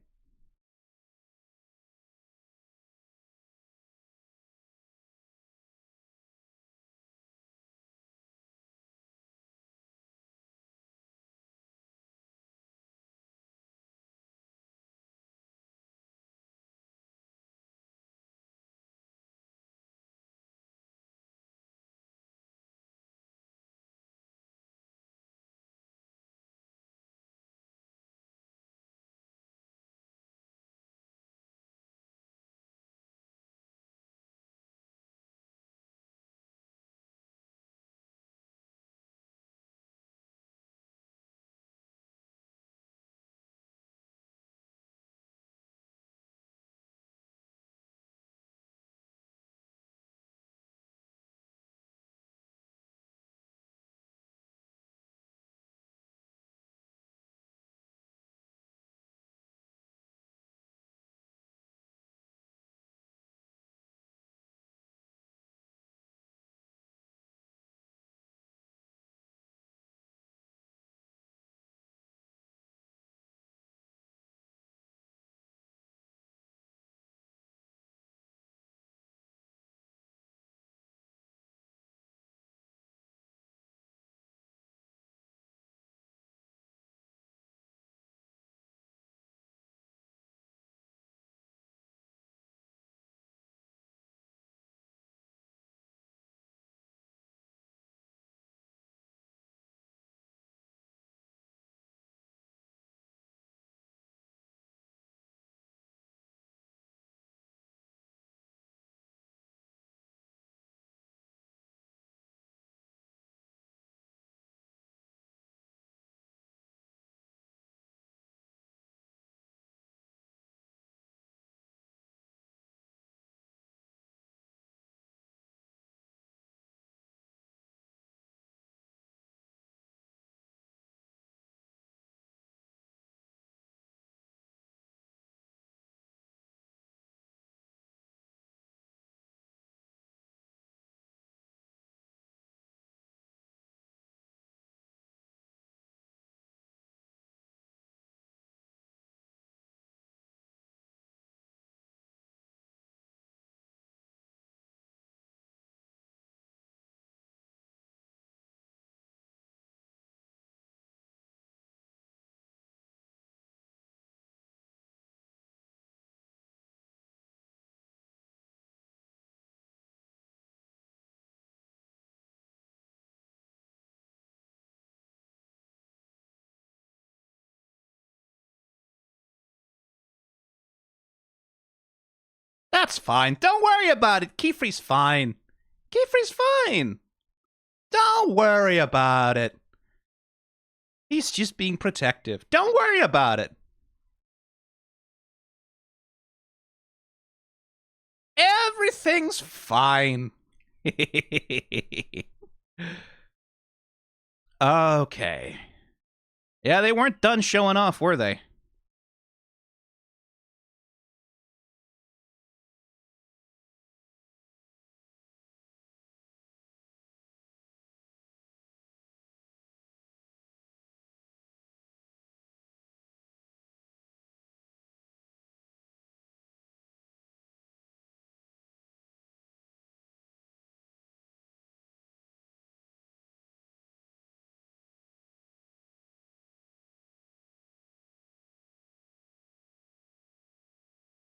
That's fine. Don't worry about it. Qifreys fine. Qifreys fine. Don't worry about it. He's just being protective. Don't worry about it. Everything's fine. Okay. Yeah, they weren't done showing off, were they?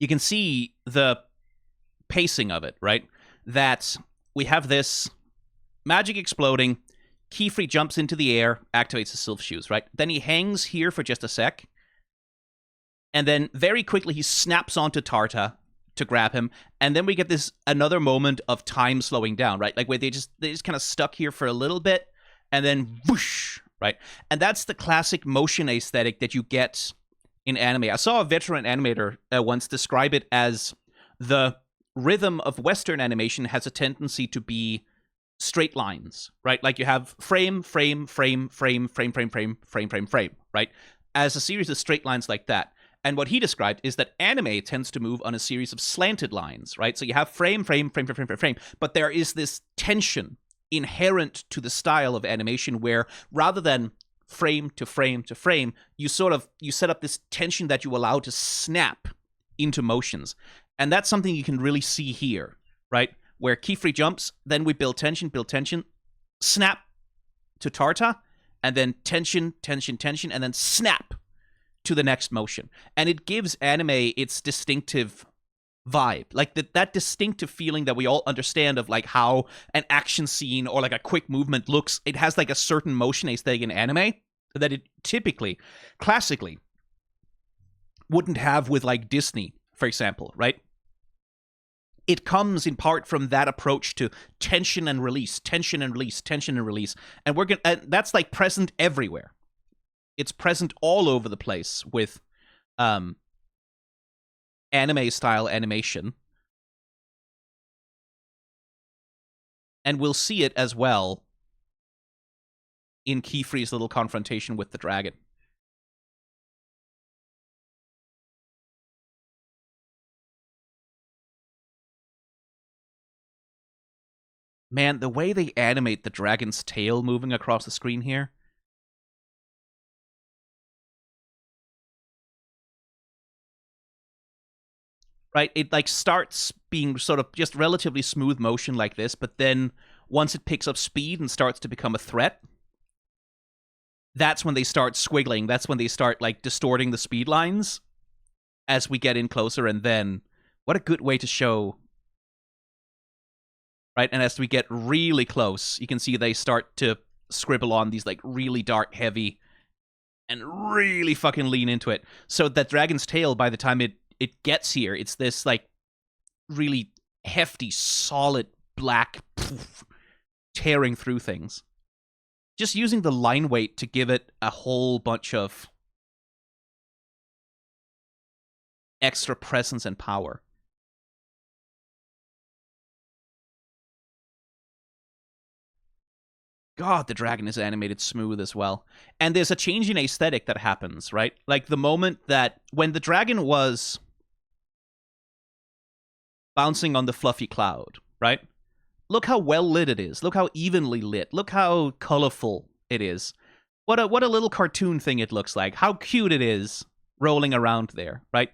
You can see the pacing of it, right? That we have this magic exploding, Qifrey jumps into the air, activates his Sylph Shoes, right? Then he hangs here for just a sec, and then very quickly he snaps onto Tarta to grab him, and then we get this another moment of time slowing down, right? Like where they just kind of stuck here for a little bit, and then whoosh, right? And that's the classic motion aesthetic that you get in anime. I saw a veteran animator once describe it as the rhythm of Western animation has a tendency to be straight lines, right? Like you have frame, frame, frame, frame, frame, frame, frame, frame, frame, frame, right? As a series of straight lines like that. And what he described is that anime tends to move on a series of slanted lines, right? So you have frame, frame, frame, frame, frame, frame, frame, but there is this tension inherent to the style of animation where rather than frame to frame to frame, you set up this tension that you allow to snap into motions. And that's something you can really see here, right? Where Qifrey jumps, then we build tension, snap to Tarta, and then tension, tension, tension, and then snap to the next motion. And it gives anime its distinctive vibe, like that distinctive feeling that we all understand of like how an action scene or like a quick movement looks. It has like a certain motion aesthetic in anime that it typically, classically, wouldn't have with like Disney, for example, right? It comes in part from that approach to tension and release, tension and release, tension and release. And that's like present everywhere. It's present all over the place with anime-style animation. And we'll see it as well in Qifrey's little confrontation with the dragon. Man, the way they animate the dragon's tail moving across the screen here. Right? It like starts being sort of just relatively smooth motion like this, but then once it picks up speed and starts to become a threat, that's when they start squiggling. That's when they start like distorting the speed lines as we get in closer, and then what a good way to show. Right? And as we get really close, you can see they start to scribble on these like really dark, heavy, and really fucking lean into it. So that dragon's tail, by the time it gets here, it's this like really hefty, solid black poof, tearing through things. Just using the line weight to give it a whole bunch of extra presence and power. God, the dragon is animated smooth as well. And there's a change in aesthetic that happens, right? Like the moment that when the dragon was bouncing on the fluffy cloud, right? Look how well lit it is. Look how evenly lit. Look how colorful it is. What a little cartoon thing it looks like. How cute it is rolling around there, right?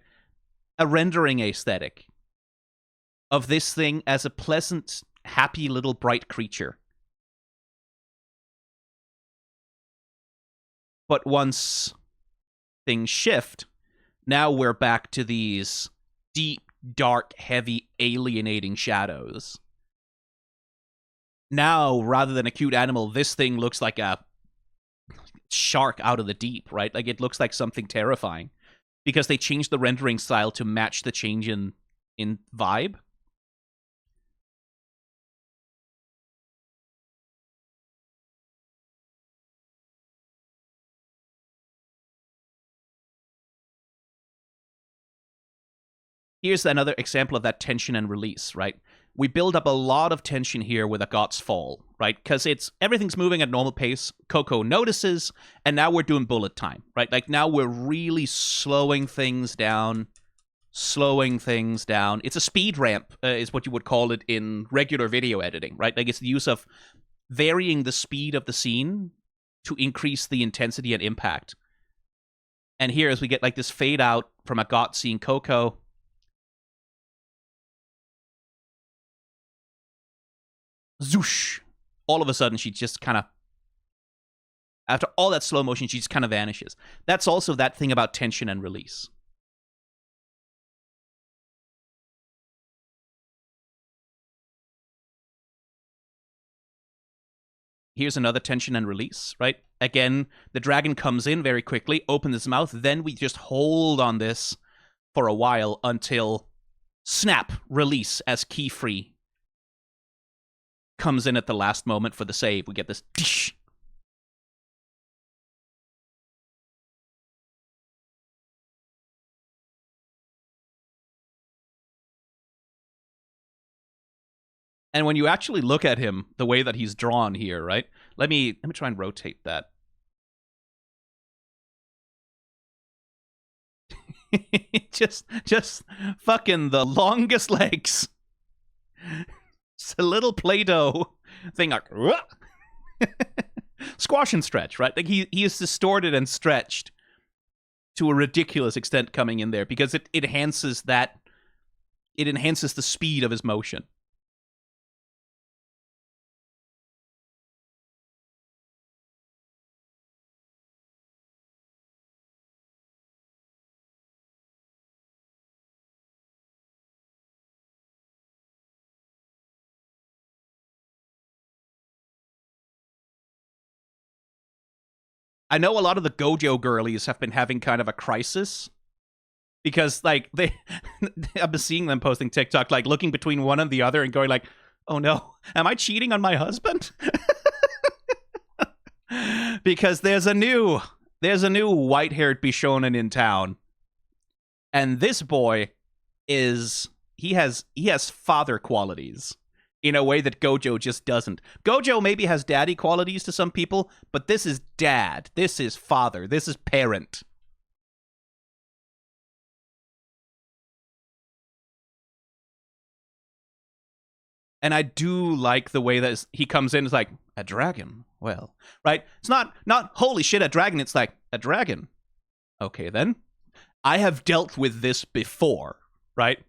A rendering aesthetic of this thing as a pleasant, happy little bright creature. But once things shift, now we're back to these deep, dark, heavy, alienating shadows. Now, rather than a cute animal, this thing looks like a shark out of the deep, right? Like, it looks like something terrifying. Because they changed the rendering style to match the change in in vibe. Here's another example of that tension and release, right? We build up a lot of tension here with Agot's fall, right? Because everything's moving at normal pace. Koko notices, and now we're doing bullet time, right? Like now we're really slowing things down. It's a speed ramp, is what you would call it in regular video editing, right? Like it's the use of varying the speed of the scene to increase the intensity and impact. And here, as we get like this fade out from Agot seeing Koko, zoosh, all of a sudden she just kind of, after all that slow motion, she just kind of vanishes. That's also that thing about tension and release. Here's another tension and release, right? Again, the dragon comes in very quickly, opens its mouth, then we just hold on this for a while until snap, release, as Qifrey comes in at the last moment for the save. We get this dish. And when you actually look at him, the way that he's drawn here, right? Let me try and rotate that. just fucking the longest legs. It's a little Play-Doh thing like squash and stretch, right? Like he is distorted and stretched to a ridiculous extent coming in there because it enhances the speed of his motion. I know a lot of the Gojo girlies have been having kind of a crisis because like I've been seeing them posting TikTok, like looking between one and the other and going like, oh no, am I cheating on my husband? Because there's a new white-haired Bishonen in town. And this boy he has father qualities in a way that Gojo just doesn't. Gojo maybe has daddy qualities to some people, but this is dad. This is father. This is parent. And I do like the way that he comes in. It's like, a dragon? Well, right? It's not holy shit, a dragon. It's like, a dragon. Okay, then. I have dealt with this before, right?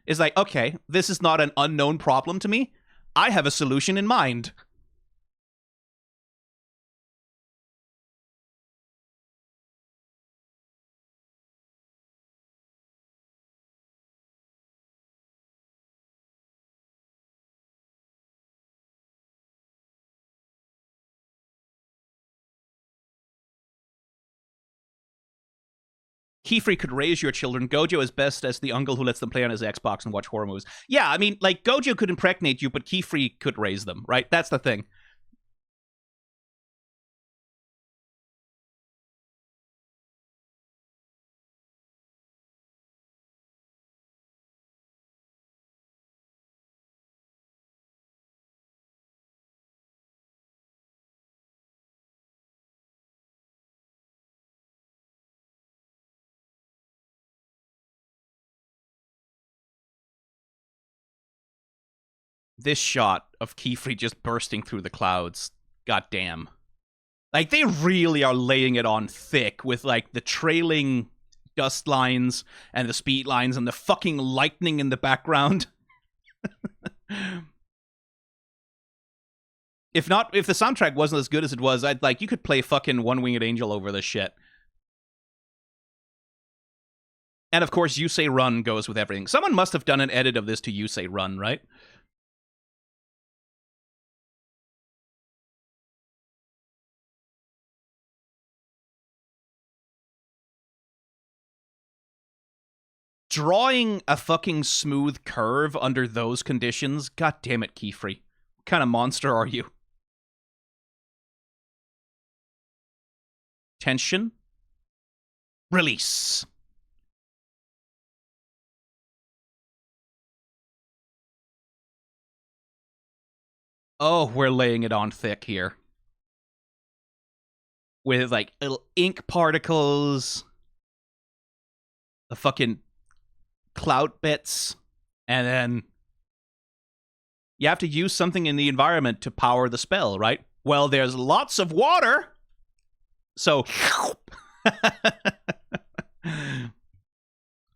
It's like, okay, this is not an unknown problem to me. I have a solution in mind. Qifrey could raise your children. Gojo is best as the uncle who lets them play on his Xbox and watch horror movies. Yeah, I mean, like, Gojo could impregnate you, but Qifrey could raise them, right? That's the thing. This shot of Qifrey just bursting through the clouds, goddamn. Like, they really are laying it on thick with, like, the trailing dust lines and the speed lines and the fucking lightning in the background. If the soundtrack wasn't as good as it was, I'd like, you could play fucking One Winged Angel over this shit. And of course, You Say Run goes with everything. Someone must have done an edit of this to You Say Run, right? Drawing a fucking smooth curve under those conditions, god damn it, Qifrey. What kind of monster are you? Tension. Release. Oh, we're laying it on thick here. With, like, little ink particles, the fucking clout bits, and then you have to use something in the environment to power the spell, right? Well, there's lots of water, so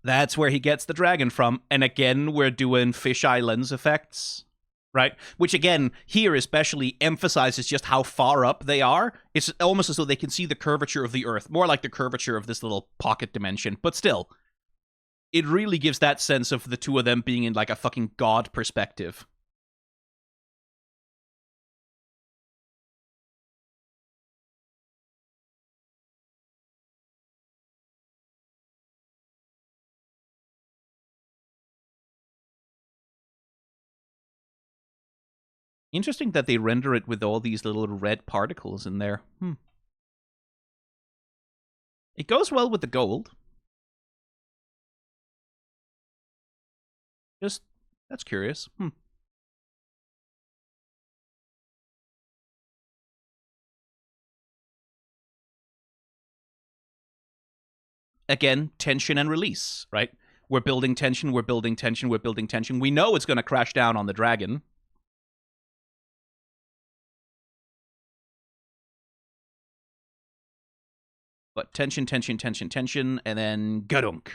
that's where he gets the dragon from. And again, we're doing fisheye lens effects, right? Which again, here especially emphasizes just how far up they are. It's almost as though they can see the curvature of the Earth, more like the curvature of this little pocket dimension, but still. It really gives that sense of the two of them being in, like, a fucking god perspective. Interesting that they render it with all these little red particles in there. It goes well with the gold. Just, that's curious. Again, tension and release, right? We're building tension, we're building tension, we're building tension. We know it's going to crash down on the dragon. But tension, tension, tension, tension, and then gadunk.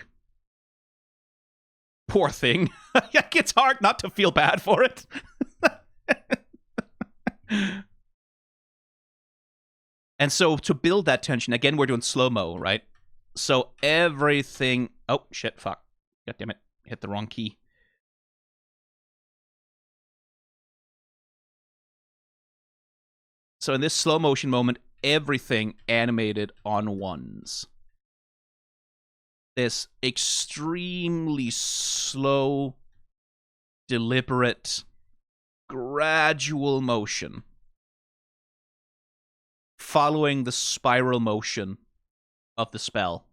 Poor thing. It's hard not to feel bad for it. And so to build that tension, again, we're doing slow-mo, right? So everything... Oh, shit, fuck. God damn it. Hit the wrong key. So in this slow-motion moment, everything animated on ones. This extremely slow, deliberate, gradual motion following the spiral motion of the spell.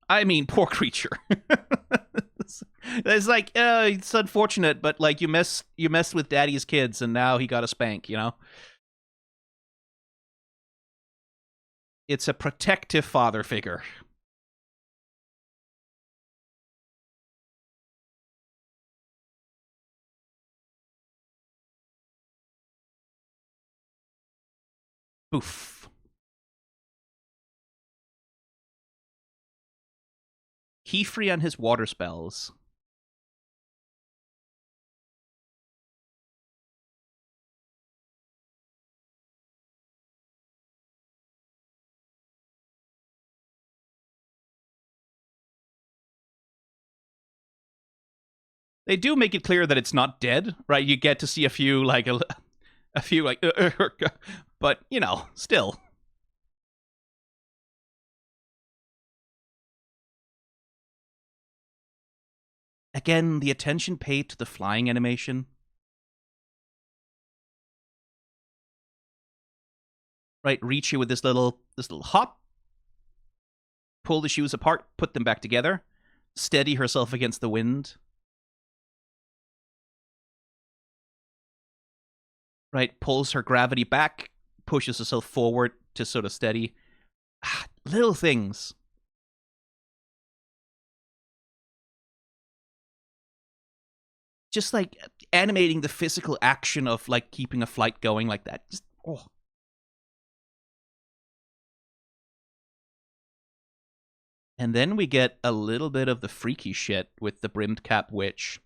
I mean, poor creature. It's like, it's unfortunate, but like you messed with daddy's kids, and now he got a spank. You know, it's a protective father figure. Oof. Qifrey and his water spells. They do make it clear that it's not dead, right? You get to see a few, like, a few, like, but, you know, still. Again, the attention paid to the flying animation. Right, reach you with this little hop. Pull the shoes apart, put them back together. Steady herself against the wind. Right, pulls her gravity back, pushes herself forward to sort of steady. Little things. Just like animating the physical action of like keeping a flight going like that. Just, oh. And then we get a little bit of the freaky shit with the brimmed cap witch.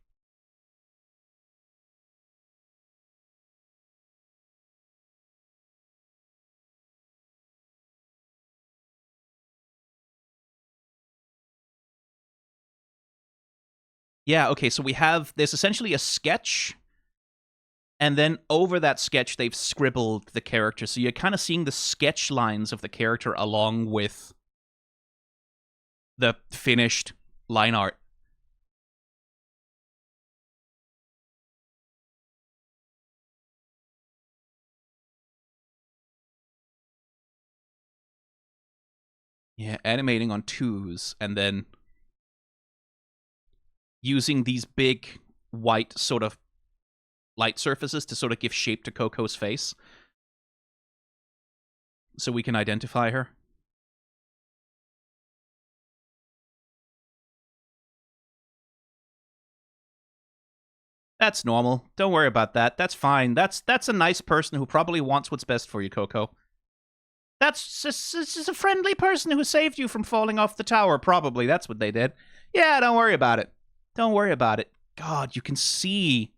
Yeah, okay, so we have, there's essentially a sketch And then over that sketch, they've scribbled the character. So you're kind of seeing the sketch lines of the character along with the finished line art. Yeah, animating on twos and then using these big white sort of light surfaces to sort of give shape to Koko's face so we can identify her. That's normal. Don't worry about that. That's fine. That's a nice person who probably wants what's best for you, Koko. That's just a friendly person who saved you from falling off the tower, probably. That's what they did. Yeah, don't worry about it. Don't worry about it. God, you can see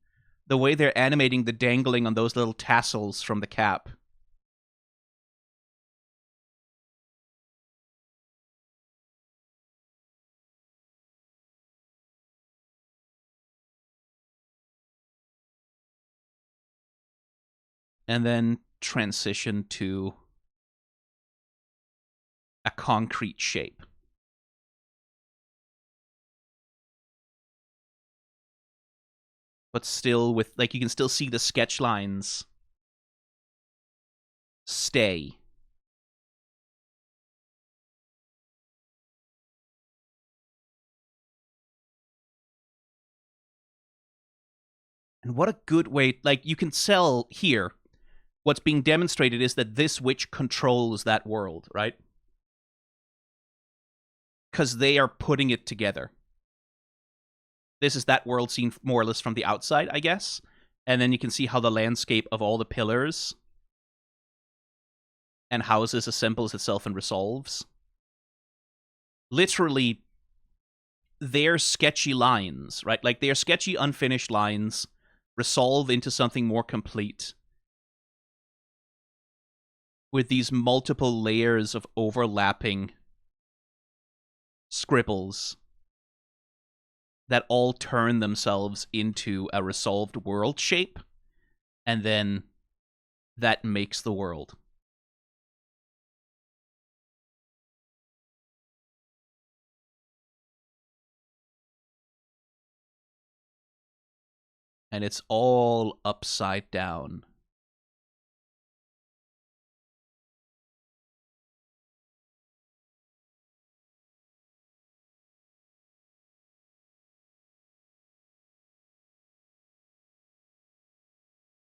the way they're animating the dangling on those little tassels from the cap. And then transition to a concrete shape. But still with, like, you can still see the sketch lines stay. And what a good way, like, you can tell here, what's being demonstrated is that this witch controls that world, right? Because they are putting it together. This is that world seen more or less from the outside, I guess. And then you can see how the landscape of all the pillars and houses assembles itself and resolves. Literally, they're sketchy lines, right? Like, they're sketchy, unfinished lines resolve into something more complete with these multiple layers of overlapping scribbles that all turn themselves into a resolved world shape, and then that makes the world. And it's all upside down.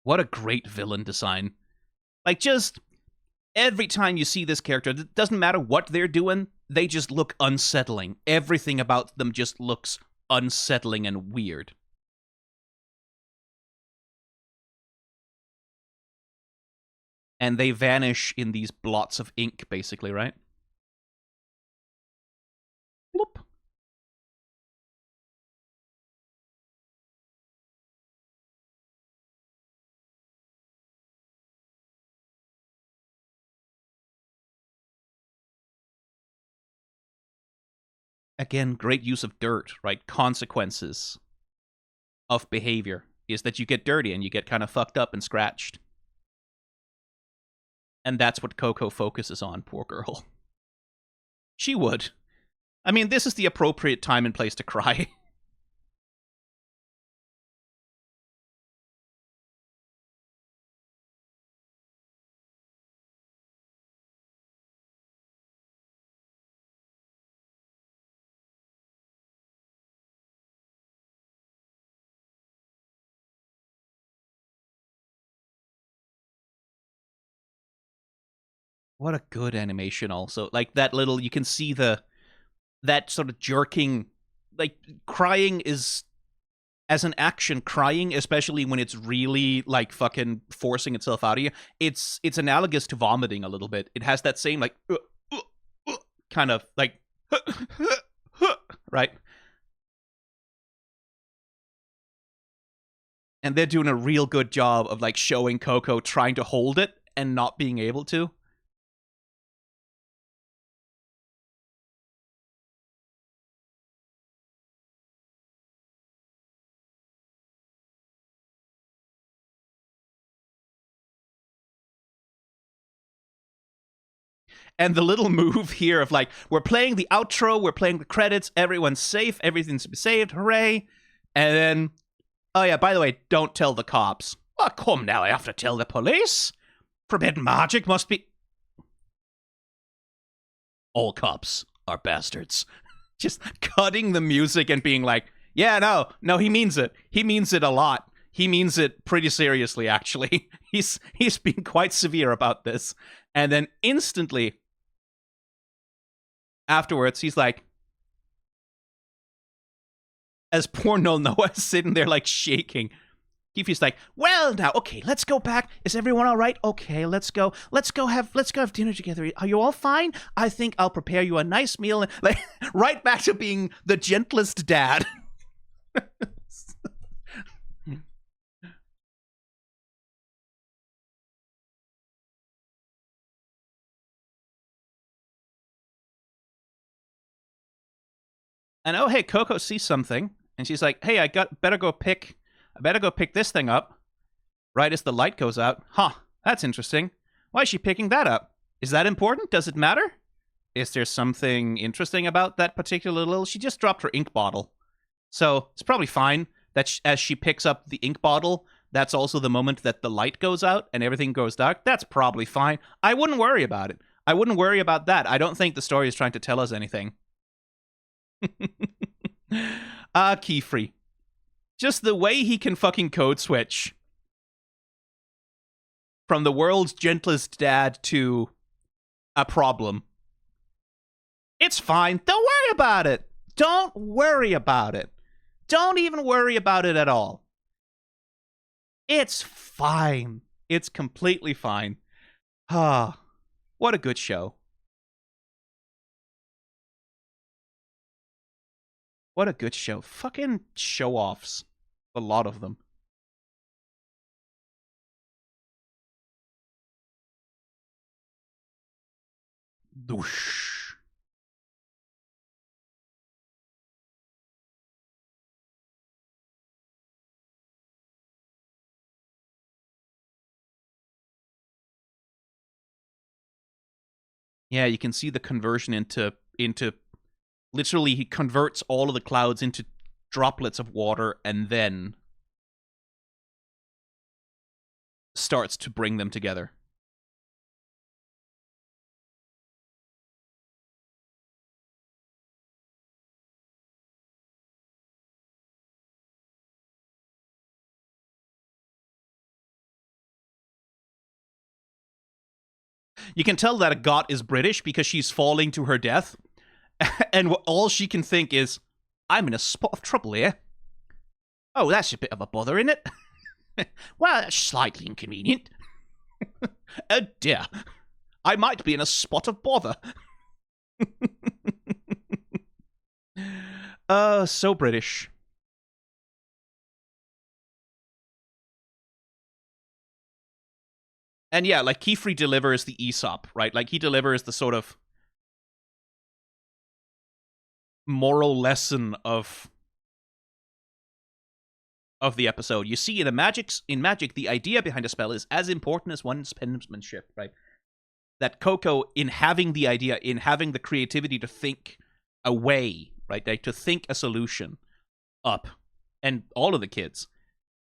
What a great villain design. Like, just every time you see this character, it doesn't matter what they're doing, they just look unsettling. Everything about them just looks unsettling and weird. And they vanish in these blots of ink, basically, right? Bloop. Again, great use of dirt, right? Consequences of behavior is that you get dirty and you get kind of fucked up and scratched. And that's what Koko focuses on, poor girl. She would. I mean, this is the appropriate time and place to cry. What a good animation also. Like, that little, you can see that sort of jerking, like, crying is, as an action, crying, especially when it's really, like, fucking forcing itself out of you, it's analogous to vomiting a little bit. It has that same, like, kind of, like, right? And they're doing a real good job of, like, showing Koko trying to hold it and not being able to. And the little move here of like, we're playing the outro, we're playing the credits, everyone's safe, everything's saved, hooray. And then, oh yeah, by the way, don't tell the cops. Oh, come now, I have to tell the police. Forbidden magic must be... All cops are bastards. Just cutting the music and being like, yeah, no, he means it. He means it a lot. He means it pretty seriously, actually. He's being quite severe about this. And then instantly afterwards, he's like, as poor Noah is sitting there like shaking, Qifreys like, well now, okay, let's go back. Is everyone all right? Okay, let's go have dinner together. Are you all fine? I think I'll prepare you a nice meal. Like, right back to being the gentlest dad. And oh hey, Koko sees something, and she's like, hey, I better go pick this thing up. Right as the light goes out. Huh, that's interesting. Why is she picking that up? Is that important? Does it matter? Is there something interesting about that particular little... She just dropped her ink bottle. So it's probably fine that as she picks up the ink bottle, that's also the moment that the light goes out and everything goes dark. That's probably fine. I wouldn't worry about it. I wouldn't worry about that. I don't think the story is trying to tell us anything. Qifrey. Just the way he can fucking code switch from the world's gentlest dad to a problem. It's fine. Don't worry about it. Don't worry about it. Don't even worry about it at all. It's fine. It's completely fine. Ah, what a good show. What a good show. Fucking show-offs. A lot of them. Doosh. Yeah, you can see the conversion into literally he converts all of the clouds into droplets of water and then starts to bring them together. You can tell that Agot is British because she's falling to her death. And all she can think is, I'm in a spot of trouble here. Oh, that's a bit of a bother, isn't it? Well, that's slightly inconvenient. Oh dear. I might be in a spot of bother. So British. And yeah, like, Qifrey delivers the Aesop, right? Like, he delivers the sort of moral lesson of the episode. You see, in magic, the idea behind a spell is as important as one's penmanship, right? That Koko, in having the idea, in having the creativity to think a way, right? Like, to think a solution up, and all of the kids,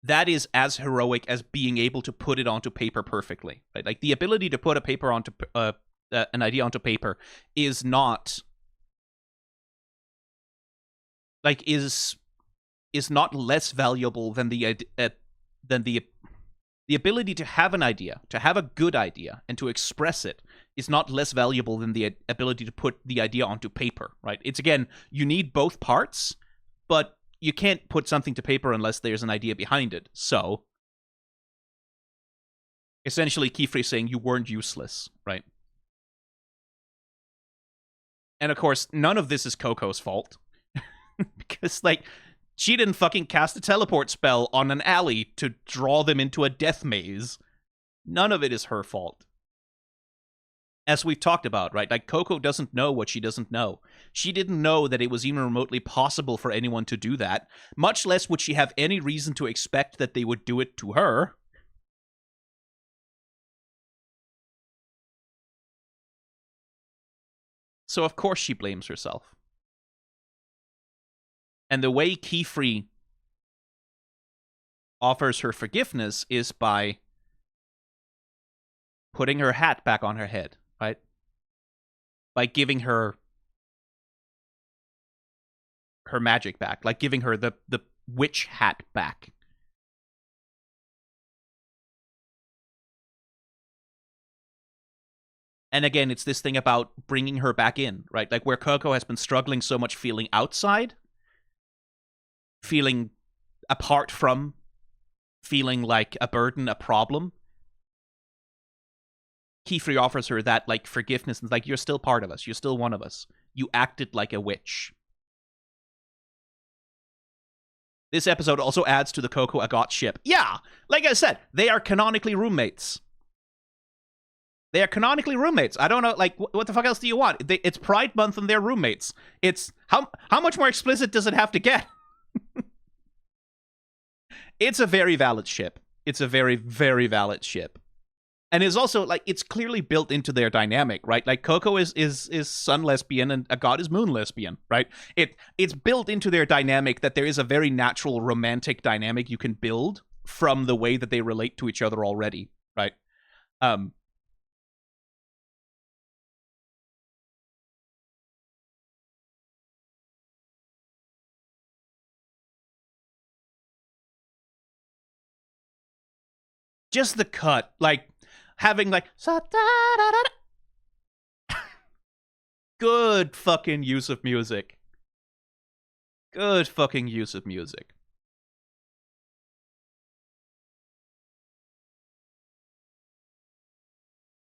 that is as heroic as being able to put it onto paper perfectly, right? Like, the ability to put a paper onto an idea onto paper is not like is not less valuable than the ability to have an idea, to have a good idea, and to express it is not less valuable than the ability to put the idea onto paper, right? It's, again, you need both parts, but you can't put something to paper unless there's an idea behind it. So, essentially, Qifrey saying you weren't useless, right? And of course, none of this is Koko's fault. Because, like, she didn't fucking cast a teleport spell on an alley to draw them into a death maze. None of it is her fault. As we've talked about, right? Like, Koko doesn't know what she doesn't know. She didn't know that it was even remotely possible for anyone to do that. Much less would she have any reason to expect that they would do it to her. So of course she blames herself. And the way Qifrey offers her forgiveness is by putting her hat back on her head, right? By giving her magic back, like giving her the witch hat back. And again, it's this thing about bringing her back in, right? Like where Koko has been struggling so much feeling outside, feeling apart from, feeling like a burden, a problem. Qifrey offers her that like forgiveness and like, you're still part of us. You're still one of us. You acted like a witch. This episode also adds to the Koko Agot ship. Yeah, like I said, they are canonically roommates. They are canonically roommates. I don't know, like, what the fuck else do you want? It's Pride Month and they're roommates. It's, how much more explicit does it have to get? It's a very valid ship. It's a very, very valid ship. And it's also, like, it's clearly built into their dynamic, right? Like, Koko is sun lesbian and Agot is moon lesbian, right? It's built into their dynamic that there is a very natural romantic dynamic you can build from the way that they relate to each other already, right? Just the cut, like, having, like, good fucking use of music. Good fucking use of music.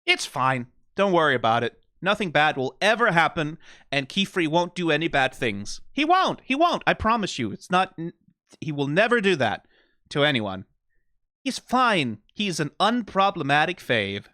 It's fine. Don't worry about it. Nothing bad will ever happen, and Qifrey won't do any bad things. He won't. He won't. I promise you. It's not... He will never do that to anyone. He's fine. He's an unproblematic fave.